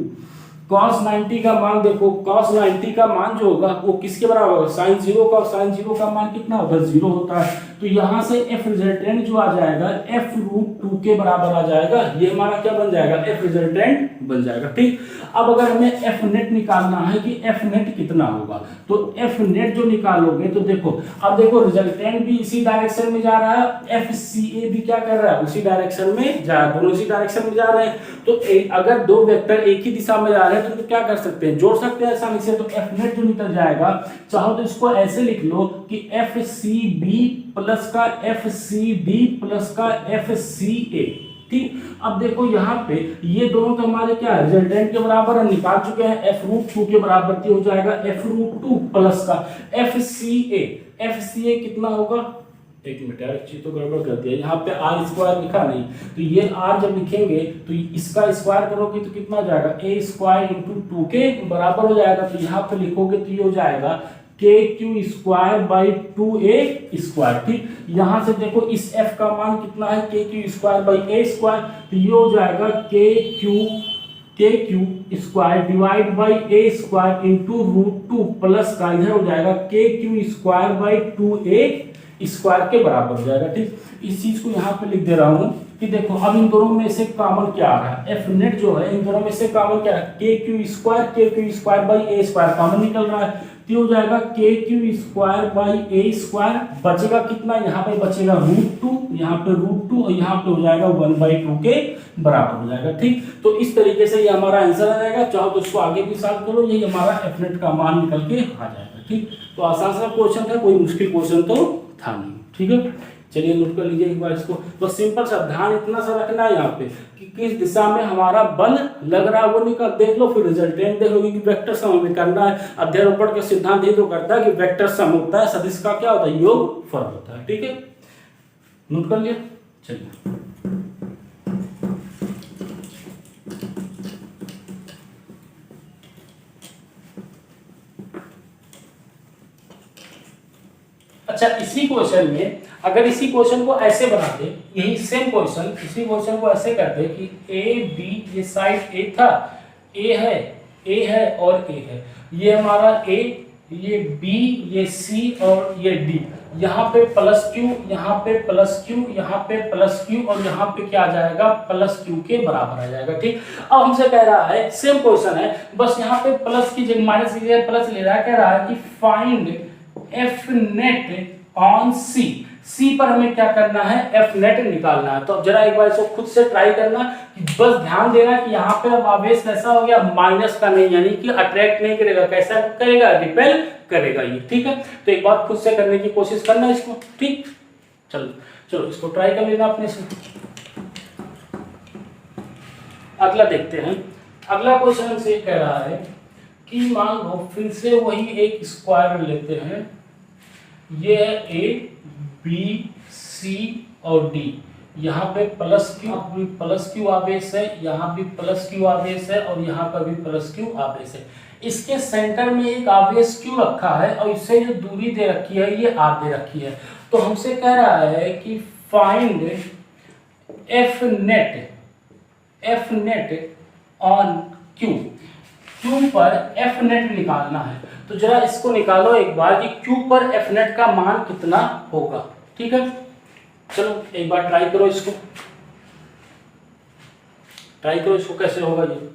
cos 90 का मान देखो, cos 90 का मान जो होगा वो किसके बराबर होगा, sin 0 का, और sin 0 का मान कितना होता है, 0 होता है। तो यहाँ से f रिजल्टेंट जो आ जाएगा f√2 के बराबर आ जाएगा। ये हमारा क्या बन जाएगा, f रिजल्टेंट बन जाएगा। ठीक, अब अगर हमें f नेट निकालना है कि f नेट कितना होगा, तो f नेट जो निकालोगे तो देखो, अब देखो रिजल्टेंट भी इसी डायरेक्शन में जा रहा है, FCA भी क्या कर रहा है, उसी डायरेक्शन में जा रहा है, दोनों इसी डायरेक्शन में जा रहे हैं। तो अगर दो वेक्टर एक ही दिशा में जा रहे हैं तो क्या कर सकते हैं, जोड़ सकते हैं आसानी से। तो f नेट जो निकल जाएगा, चाहो तो इसको ऐसे लिख लो कि FCB प्लस का FCD प्लस का FCA। ठीक, अब देखो यहाँ पे ये दोनों तो हमारे क्या रिजल्टेंट के बराबर है, निकाल चुके हैं, f√2 के बराबर हो जाएगा f√2 प्लस का FCA कितना होगा, एक मिनट यार, एक चीज तो गड़बड़ कर दिया, यहाँ पे आर स्क्वायर लिखा नहीं, तो ये आर जब लिखेंगे तो इसका स्क्वायर करोगे तो कितना हो जाएगा, a स्क्वायर इंटू 2 के बराबर हो जाएगा। तो यहाँ पे लिखोगे तो ये हो जाएगा KQ square by 2a square. ठीक, यहाँ से देखो इस f का मान कितना है, KQ square by a square, तो ये हो जाएगा KQ square divide by a square into √2 plus का इधर हो जाएगा KQ square by 2a square के बराबर हो जाएगा। ठीक, इस चीज को यहाँ पे लिख दे रहा हूँ कि देखो अब इन दोनों में से कॉमन क्या आ रहा है, f नेट जो है इन दोनों में से कॉमन क्या है, KQ square by a square common निकल रहा है, तो हो जाएगा KQ square by a square, बचेगा कितना, यहाँ पे बचेगा √2, यहाँ पे √2 और यहाँ पे हो जाएगा 1/2 के बराबर हो जाएगा। ठीक, तो इस तरीके से ये हमारा आंसर आ जाएगा। चाहो तो इसको आगे भी सॉल्व करो, यही हमारा f नेट का मान निकल के आ जाएगा। ठीक, तो आसान सा क्वेश्चन था, कोई मुश्किल क्वेश्चन तो था नहीं। ठीक है, चलिए नोट कर लीजिए एक बार इसको। तो सिंपल सा ध्यान इतना सा रखना है यहाँ पे कि किस दिशा में हमारा बल लग रहा है वो निकाल देख लो, फिर रिजल्टेंट देख लो कि वेक्टर सम में करना है। अध्यारोपण का सिद्धांत ये तो करता है कि वेक्टर सम होता है, सदिश का क्या होता है, योग फल होता है। ठीक है, नोट कर लिया, चलिए। अच्छा, इसी क्वेश्चन में अगर इसी क्वेश्चन को ऐसे बना दे, यही सेम क्वेश्चन, इसी क्वेश्चन को ऐसे कर दे कि A B, ये साइड A था, A है और A है, ये हमारा A, ये B, ये C और ये D, यहाँ पे प्लस Q, यहाँ पे प्लस Q, यहाँ पे प्लस Q और यहाँ पे क्या आ जाएगा, प्लस Q के बराबर आ जाएगा। ठीक, अब हमसे कह रहा है सेम क्वेश्चन है, बस यहाँ पे प्लस की जगह माइनस की जगह प्लस ले रहा है, कह रहा है कि find F net on C पर हमें क्या करना है, F नेट निकालना है। तो अब जरा एक बार इसको खुद से ट्राई करना, कि बस ध्यान देना कि यहाँ पे अब आवेश कैसा हो गया, माइनस का नहीं, यानी कि अट्रैक्ट नहीं करेगा, कैसा करेगा, रिपेल करेगा ये। ठीक है, तो एक बार खुद से करने की कोशिश करना इसको। ठीक, चलो इसको ट्राई कर लेना अपने से। अगला देखते हैं, अगला क्वेश्चन हमसे कह रहा है कि मान लो फिर से वही एक स्क्वायर लेते हैं, ये है A B C और D, यहाँ पे प्लस Q आवेश है, यहाँ भी प्लस Q आवेश है और यहाँ पर भी प्लस Q आवेश है। इसके सेंटर में एक आवेश Q रखा है और इससे जो दूरी दे रखी है ये R दे रखी है। तो हमसे कह रहा है कि find F net on Q पर F नेट निकालना है। तो जरा इसको निकालो एक बार कि Q पर F नेट का मान कितना होगा। ठीक है, चलो एक बार ट्राई करो इसको, कैसे होगा, ये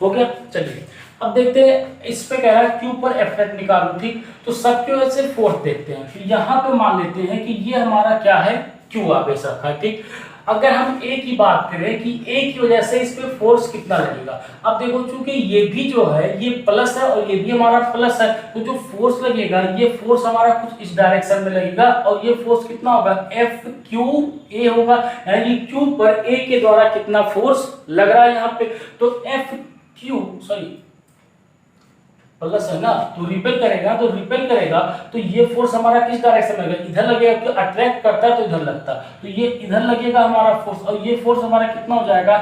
हो गया। चलिए अब देखते हैं, इस पे कह रहा है Q पर F नेट निकालो। ठीक, तो सब क्यों ऐसे फोर्स देखते हैं, फिर यहाँ पे मान लेते हैं कि ये हमारा क्या है, Q आवेश रखा है। ठीक, अगर हम A की बात करें कि A की वजह से इस पे फोर्स कितना लगेगा, अब देखो चूंकि ये भी जो है ये प्लस है और ये भी हमारा प्लस है, तो जो फोर्स लगेगा ये फोर्स हमारा कुछ इस डायरेक्शन में लगेगा और ये फोर्स कितना होगा, FQA होगा, यानी Q पर A के द्वारा कितना फोर्स लग रहा है यहाँ पे। तो प्लस है ना, तो रिपेल करेगा, तो ये फोर्स हमारा किस डायरेक्शन में लगेगा, इधर लगेगा, क्योंकि अट्रैक्ट करता है तो इधर लगता, तो ये इधर लगेगा हमारा फोर्स, और ये फोर्स हमारा कितना हो जाएगा,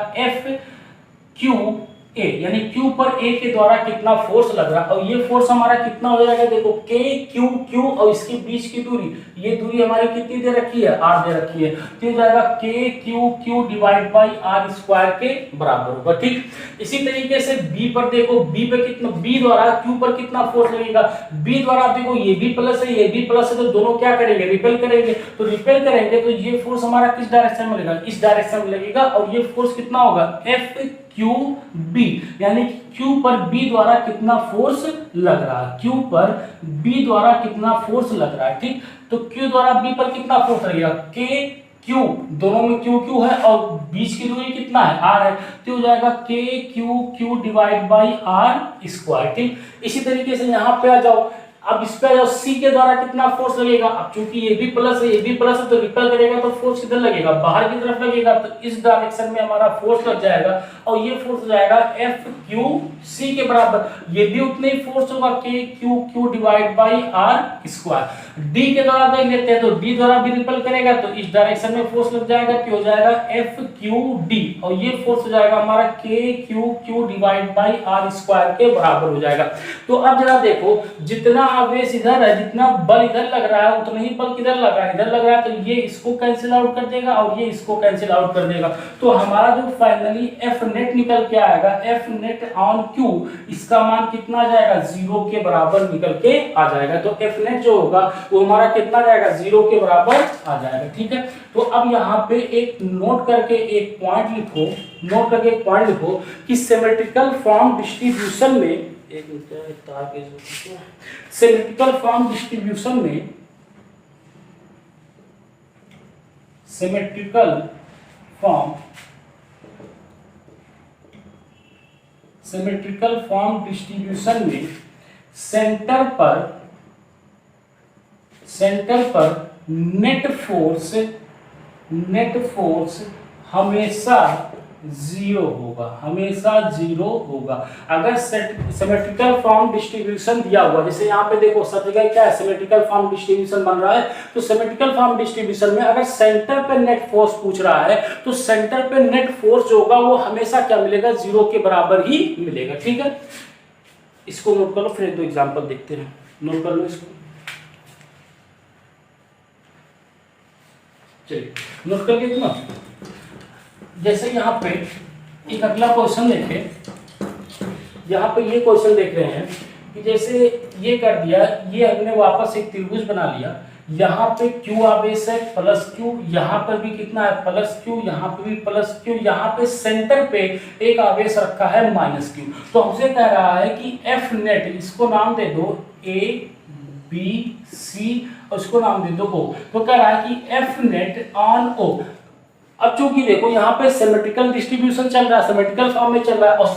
ए, यानी क्यू पर ए के द्वारा कितना फोर्स लग रहा है, और ये फोर्स हमारा कितना हो जाएगा, देखो के क्यू क्यू और इसके बीच की दूरी, ये दूरी हमारी कितनी दे रखी है, आर दे रखी है, तो हो जाएगा k q q divide by r square के बराबर होगा। ठीक, इसी तरीके से बी पर देखो, बी पे कितना, बी द्वारा क्यू पर कितना फोर्स लगेगा, बी द्वारा आप देखो ये भी प्लस है ये भी प्लस है, तो दोनों क्या करेंगे, रिपेल करेंगे, तो रिपेल करेंगे तो ये फोर्स हमारा किस डायरेक्शन में लगेगा, इस डायरेक्शन में लगेगा, और ये फोर्स कितना होगा, एफ क्यू बी, यानी क्यू पर बी द्वारा कितना फोर्स लग रहा है, क्यू पर बी द्वारा कितना फोर्स लग रहा है। ठीक, तो क्यू द्वारा बी पर कितना फोर्स लगेगा, के क्यू, दोनों में क्यू क्यू है और बीच की दूरी कितना है, आर है, तो हो जाएगा k q q divide by r square. ठीक, इसी तरीके से यहाँ पे आ जाओ, अब इस पे आ जाओ, सी के द्वारा कितना फोर्स लगेगा, अब चूंकि ये भी प्लस है ये भी प्लस है, तो रिपेल करेगा तो फोर्स किधर लगेगा, बाहर की तरफ लगेगा, तो इस डायरेक्शन में हमारा फोर्स लग जाएगा, और ये फोर्स हो जाएगा एफ क्यू सी के बराबर, ये भी उतने ही फोर्स होगा k q q divide by r square. D के द्वारा देख लेते हैं, तो डी द्वारा भी रिपेल करेगा तो इस डायरेक्शन में फोर्स लग जाएगा, कि हो जाएगा एफ क्यू डी, और ये फोर्स हो जाएगा हमारा k q q divide by r square के बराबर हो जाएगा। तो अब जरा देखो, जितना आवेश इधर है, जितना बल इधर लग रहा है, उतना ही बल किधर लग रहा है, इधर लग रहा है, तो ये इसको कैंसिल आउट कर देगा और ये इसको कैंसिल आउट कर देगा, तो हमारा जो फाइनली एफ नेट निकल के आएगा, एफ नेट ऑन क्यू, इसका मान कितना आ जाएगा, 0 के बराबर निकल के आ जाएगा। तो एफ नेट जो होगा वो हमारा कितना जाएगा, 0 के बराबर आ जाएगा। ठीक है, तो अब यहाँ पे एक नोट करके एक पॉइंट लिखो, नोट करके एक पॉइंट लिखो कि सिमेट्रिकल फॉर्म डिस्ट्रीब्यूशन में, सिमेट्रिकल फॉर्म डिस्ट्रीब्यूशन में, सिमेट्रिकल फॉर्म डिस्ट्रीब्यूशन में सेंटर पर नेट फोर्स हमेशा जीरो होगा, हमेशा जीरो होगा। अगर सिमेट्रिकल फॉर्म डिस्ट्रीब्यूशन दिया हुआ, जैसे यहाँ पे देखो सब जगह क्या है, सिमेट्रिकल फॉर्म डिस्ट्रीब्यूशन बन रहा है, तो सिमेट्रिकल फॉर्म डिस्ट्रीब्यूशन में अगर सेंटर पे नेट फोर्स पूछ रहा है, तो सेंटर पे नेट फोर्स जो होगा वो हमेशा क्या मिलेगा, 0 के बराबर ही मिलेगा। ठीक है, इसको नोट कर लो, फिर 2 एग्जाम्पल देखते हैं, नोट कर लो इसको, चलिए नोट कर लिया ना। जैसे यहाँ पे एक अगला क्वेश्चन देखें, यहाँ पे ये क्वेश्चन देख रहे हैं कि जैसे ये कर दिया, ये हमने वापस एक त्रिभुज बना लिया, यहाँ पे Q आवेश है प्लस Q, यहाँ पर भी कितना है प्लस Q, यहाँ पे भी प्लस Q, यहाँ पे सेंटर पे एक आवेश रखा है माइनस Q। तो हमसे कह रहा है कि F नेट, इसको नाम दे दो A B C और इसको नाम दे दो O, तो कह रहा है कि F नेट ऑन O। अब चूंकि देखो यहाँ पे सिमेट्रिकल डिस्ट्रीब्यूशन चल रहा है, सिमेट्रिकल फॉर्म में चल रहा है, और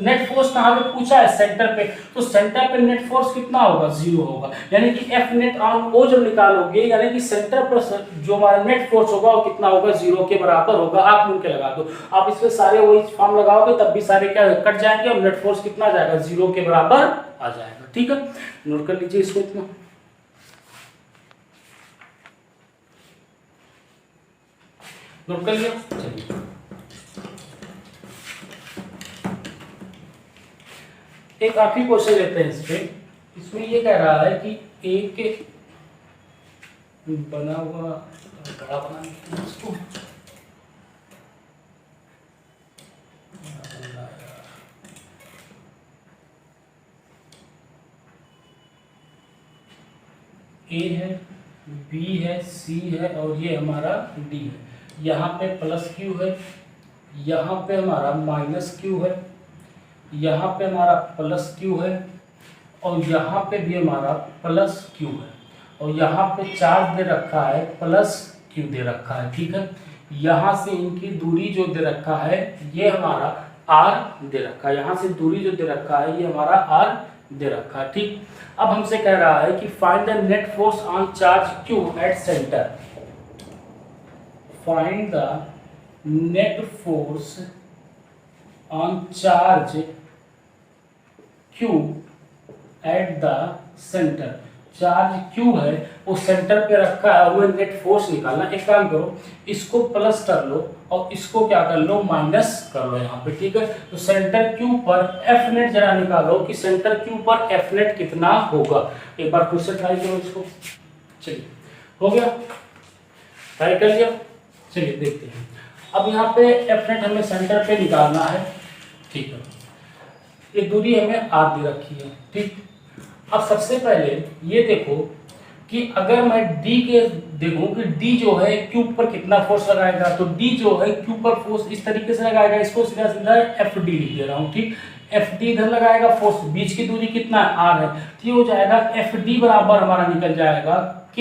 नेट फोर्स कहाँ पे पूछा है, सेंटर पे, तो सेंटर पे नेट फोर्स कितना होगा, 0 होगा, यानी कि एफ नेट ऑन ओ जब निकालोगे, यानी कि सेंटर पर जो हमारा नेट फोर्स होगा वो कितना होगा, 0 के बराबर होगा। आप मिल के लगा दो, आप इसमें सारे वही फॉर्म लगाओगे तब भी सारे क्या कट जाएंगे और नेट फोर्स कितना आ जाएगा, 0 के बराबर आ जाएगा। ठीक है, नोट कर लीजिए इसको इतना। नोट कर लिया, चलिए एक आखिरी क्वेश्चन लेते हैं इस पे। इसमें ये कह रहा है कि एक बना हुआ बड़ा बना इसको, ए है, बी है, सी है और ये हमारा डी है। यहाँ पे प्लस क्यू है, यहाँ पे हमारा माइनस क्यू है, यहाँ पे हमारा प्लस क्यू है और यहाँ पे भी हमारा प्लस क्यू है, और यहाँ पे चार्ज दे रखा है प्लस क्यू दे रखा है। ठीक है, यहाँ से इनकी दूरी जो दे रखा है ये हमारा आर दे रखा है, यहाँ से दूरी जो दे रखा है ये हमारा आर दे रखा है। ठीक, अब हमसे कह रहा है कि find the net force on charge Q at centre, find the net force on charge Q at the centre. Charge Q है वो सेंटर पे रखा है, वो नेट फोर्स निकालना। एक काम करो, इसको प्लस कर लो और इसको क्या कर लो, माइनस कर लो यहाँ पे, ठीक है। तो सेंटर Q पर F नेट जरा निकालो कि सेंटर Q पर F नेट कितना होगा। एक बार खुद से ट्राई करो इसको। चलिए, हो गया, ट्राई कर लिया। चलिए देखते हैं। अब यहाँ पे F नेट हमें सेंटर पे निकालना है, ठीक है। ये दूरी हमें R दे रखी है, ठीक। अब सबसे पहले ये देखो कि अगर मैं D के देखूं कि D जो है Q पर कितना फोर्स लगाएगा, तो D जो है Q पर फोर्स इस तरीके से लगाएगा, इसको सीधा सीधा FD लिख दे रहा हूं, ठीक। FD इधर लगाएगा, फोर्स बीच की दूरी कितना है, R है, तो ये हो जाएगा FD बराबर हमारा निकल जाएगा K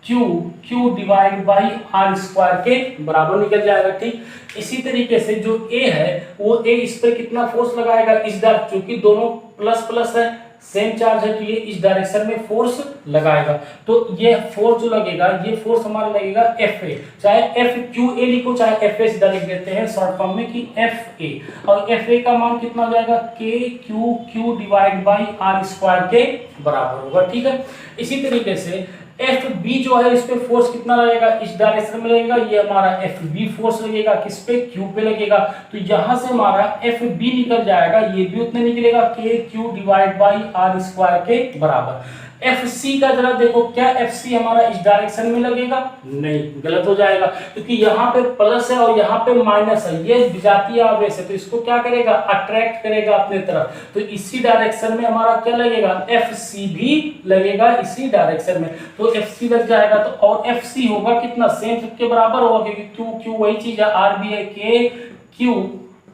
Q divide by R square के बराबर निकल जाएगा, ठीक। इसी तरीके से जो A है वो A इस पर कितना फोर्स लगाएगा, इस डायरेक्शन, क्योंकि दोनों प्लस प्लस है, सेम चार्ज है, तो ये इस डायरेक्शन में फोर्स लगाएगा। तो ये फोर्स जो लगेगा, ये फोर्स हमारा लगेगा FA, चाहे FQA लिखो चाहे FA सीधा लिख देते हैं शॉर्ट फॉर्म में कि FA, और FA का मान कितना हो जाएगा, Q divide by R square के बराबर होगा, ठीक है। इसी तरीके से FB जो है इस पे फोर्स कितना लगेगा, इस डायरेक्शन में लगेगा, ये हमारा FB फोर्स लगेगा किस पे, Q पे लगेगा। तो यहां से हमारा FB निकल जाएगा, ये भी उतने निकलेगा KQ divide by R square के बराबर। FC का जरा देखो, क्या FC हमारा इस डायरेक्शन में लगेगा, नहीं, गलत हो जाएगा, क्योंकि यहाँ पे प्लस है और यहाँ पे माइनस है, ये विजातीय आवेश है, तो इसको क्या करेगा, अट्रैक्ट करेगा अपने तरफ। तो इसी डायरेक्शन में हमारा क्या लगेगा, FC भी लगेगा इसी डायरेक्शन में, तो FC लग जाएगा। तो और FC होगा कितना, सेम सबके बराबर होगा, क्योंकि Q वही चीज है, R भी है,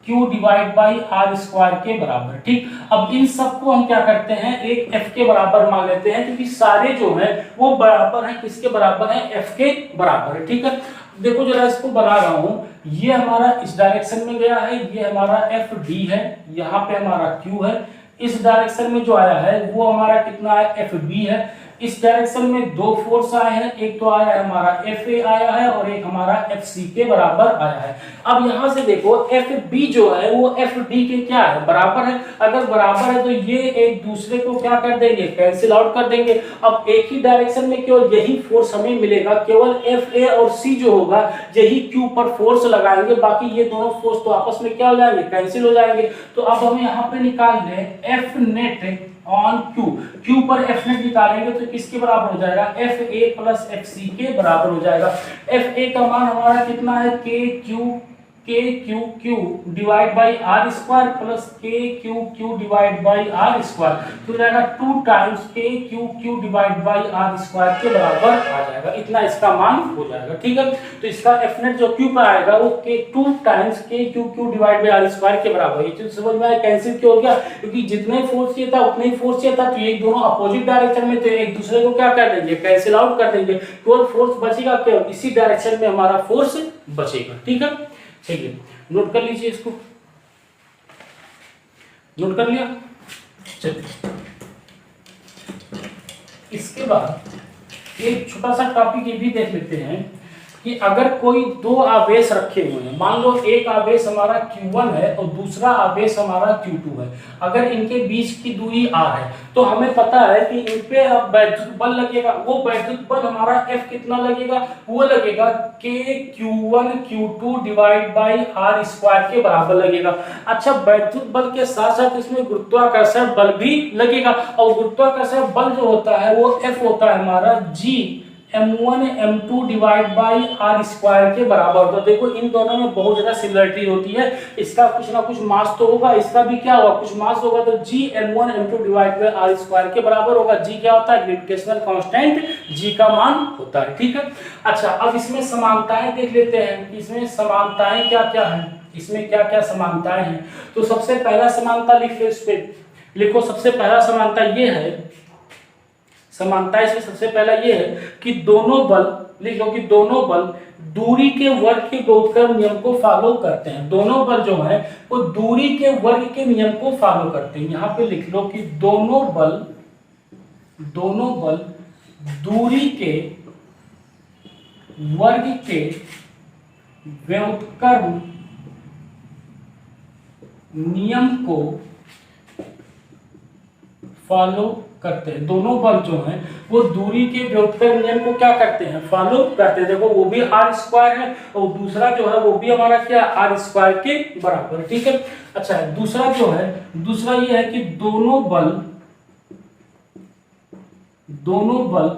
Q divide by R square के बराबर, ठीक। अब इन सबको हम क्या करते हैं, एक F के बराबर मान लेते हैं, क्योंकि सारे जो है वो बराबर हैं, किसके बराबर है, F के बराबर है, ठीक है। देखो जरा इसको बना रहा हूं, ये हमारा इस डायरेक्शन में गया है, ये हमारा FD है, यहाँ पे हमारा Q है, इस डायरेक्शन में जो आया है वो हमारा कितना है, FB है। इस डायरेक्शन में दो फोर्स आए हैं, एक तो आया है हमारा FA आया है और एक हमारा FC के बराबर आया है। अब यहां से देखो FB जो है वो FD के क्या है, बराबर है। अगर बराबर है तो ये एक दूसरे को क्या कर देंगे, कैंसिल आउट कर देंगे। अब एक ही डायरेक्शन में केवल यही फोर्स हमें मिलेगा, केवल FA और C जो होगा यही Q पर फोर्स लगाएंगे, बाकी ये दोनों फोर्स तो आपस में क्या हो जाएंगे, कैंसिल हो जाएंगे। तो अब हम यहाँ पे निकाल लें F नेट ऑन Q पर F नेट निकालेंगे तो किसके बराबर हो जाएगा, FA प्लस FC के बराबर हो जाएगा। FA का मान हमारा कितना है, KQ divide by R square plus KQ divide by R square, तो जाएगा 2 times KQ divide by R square के बराबर आ जाएगा, इतना इसका मान हो जाएगा, ठीक है। तो इसका F नेट जो Q पर आएगा वो 2 times KQ divide by R square के बराबर। ये चीज समझ में आया, कैंसिल क्यों हो गया, क्योंकि जितने फोर्स चाहिए था उतने ही फोर्स चाहिए था, तो ये दोनों अपोजिट डायरेक्शन में, तो एक दूसरे को क्या कर देंगे, कैंसिल आउट कर देंगे, केवल फोर्स बचेगा, केवल इसी डायरेक्शन में हमारा फोर्स बचेगा, ठीक है। चलिए नोट कर लीजिए, इसको नोट कर लिया। चलिए इसके बाद एक छोटा सा टॉपिक ये भी देख लेते हैं कि अगर कोई दो आवेश रखे हुए हैं, मान लो एक आवेश हमारा Q1 है और दूसरा आवेश हमारा Q2 है, अगर इनके बीच की दूरी R है, तो हमें पता है कि इन पे अब वैद्युत बल लगेगा। वो वैद्युत बल हमारा F कितना लगेगा, वो लगेगा KQ1 Q2 divide by R square के बराबर लगेगा। अच्छा, वैद्युत बल के साथ साथ इसमें गुरुत्वाकर्षण बल भी लगेगा, और गुरुत्वाकर्षण बल जो होता है वो F होता है हमारा G M1 M2 divide by R square के बराबर होता है। देखो इन दोनों में बहुत ज्यादा सिमिलरिटी होती है, इसका कुछ ना कुछ मास तो होगा, इसका भी क्या होगा, कुछ मास होगा, तो G M1 M2 divide by R square के बराबर होगा। G क्या होता है, ग्रेविटेशनल कांस्टेंट G का मान होता है, ठीक है। अच्छा, अब इसमें समानताएं देख लेते हैं कि इसमें समानताएं क्या क्या है, इसमें क्या क्या समानताएं हैं। तो सबसे पहला समानता लिखो, इस पे लिखो, सबसे पहला समानता ये है, समानता इसमें सबसे पहला ये है कि दोनों बल, लिख लो कि दोनों बल दूरी के वर्ग के गुरुत्वाकर्षण नियम को फॉलो करते हैं। दोनों बल जो है वो दूरी के वर्ग के नियम को फॉलो करते हैं। यहां पे लिख लो कि दोनों बल दूरी के वर्ग के व्युत्क्रम नियम को फॉलो करते हैं। दोनों बल जो हैं वो दूरी के व्युत्क्रम नियम को क्या करते हैं, फॉलो करते हैं। देखो वो भी आर स्क्वायर है और दूसरा जो है वो भी हमारा क्या आर स्क्वायर के बराबर है, ठीक है। अच्छा दूसरा जो है, दूसरा ये है कि दोनों बल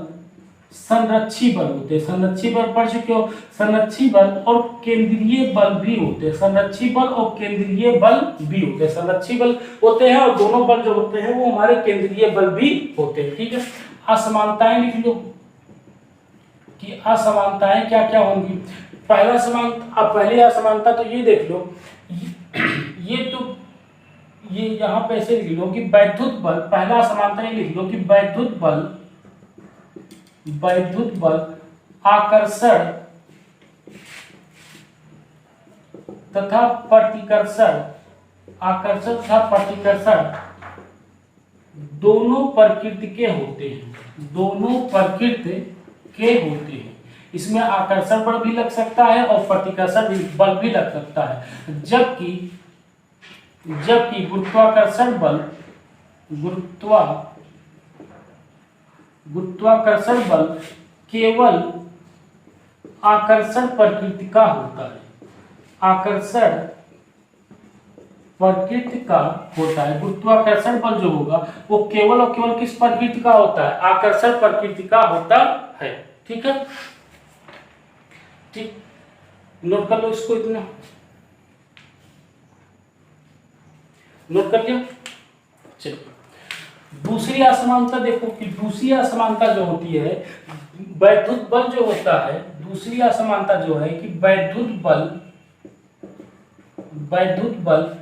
संरक्षी बल होते हैं। संरक्षी बल पढ़ चुके हो, संरक्षी बल और केंद्रीय बल भी होते हैं। संरक्षी बल और केंद्रीय बल भी होते हैं। संरक्षी बल होते हैं और दोनों बल जो होते हैं वो हमारे केंद्रीय बल भी होते हैं, ठीक है। असमानताएं लिख लो कि असमानताएं क्या क्या होंगी। पहला समानता, अब पहली असमानता तो ये देख लो, ये यहां पे ऐसे लिख लो कि वैद्युत बल, पहला असमानता ये लिख लो कि वैद्युत बल आकर्षण तथा प्रतिकर्षण, आकर्षण तथा प्रतिकर्षण दोनों प्रकृति के होते हैं। दोनों प्रकृति के होते हैं। इसमें आकर्षण बल भी लग सकता है और प्रतिकर्षण बल भी लग सकता है। जबकि गुरुत्वाकर्षण बल केवल आकर्षण प्रकृति का होता है। आकर्षण प्रकृति का होता है। गुरुत्वाकर्षण बल जो होगा वो केवल और केवल किस प्रकृति का होता है, आकर्षण प्रकृति का होता है, ठीक है। ठीक, नोट कर लो इसको, इतना नोट कर लिया। चलो दूसरी असमानता देखो कि दूसरी असमानता जो होती है वैद्युत बल जो होता है, दूसरी असमानता जो है कि वैद्युत बल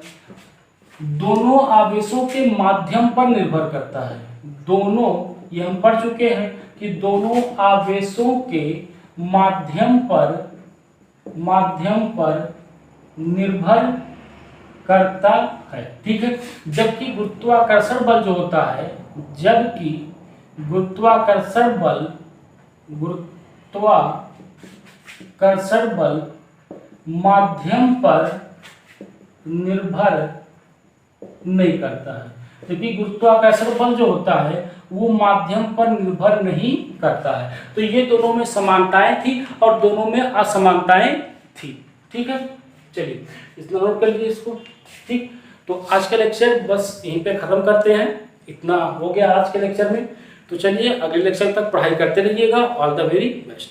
दोनों आवेशों के माध्यम पर निर्भर करता है। दोनों, ये हम पढ़ चुके हैं कि दोनों आवेशों के माध्यम पर निर्भर करता है, ठीक है। जबकि गुरुत्वाकर्षण बल जो होता है, जबकि गुरुत्वाकर्षण बल माध्यम पर निर्भर नहीं करता है। क्योंकि गुरुत्वाकर्षण बल जो होता है वो माध्यम पर निर्भर नहीं करता है। तो ये दोनों में समानताएं थी और दोनों में असमानताएं थी, ठीक है। चलिए इतना नोट कर लीजिए इसको, ठीक। तो आज का लेक्चर बस यहीं पे खत्म करते हैं। इतना हो गया आज के लेक्चर में। तो चलिए अगले लेक्चर तक पढ़ाई करते रहिएगा। All the very best.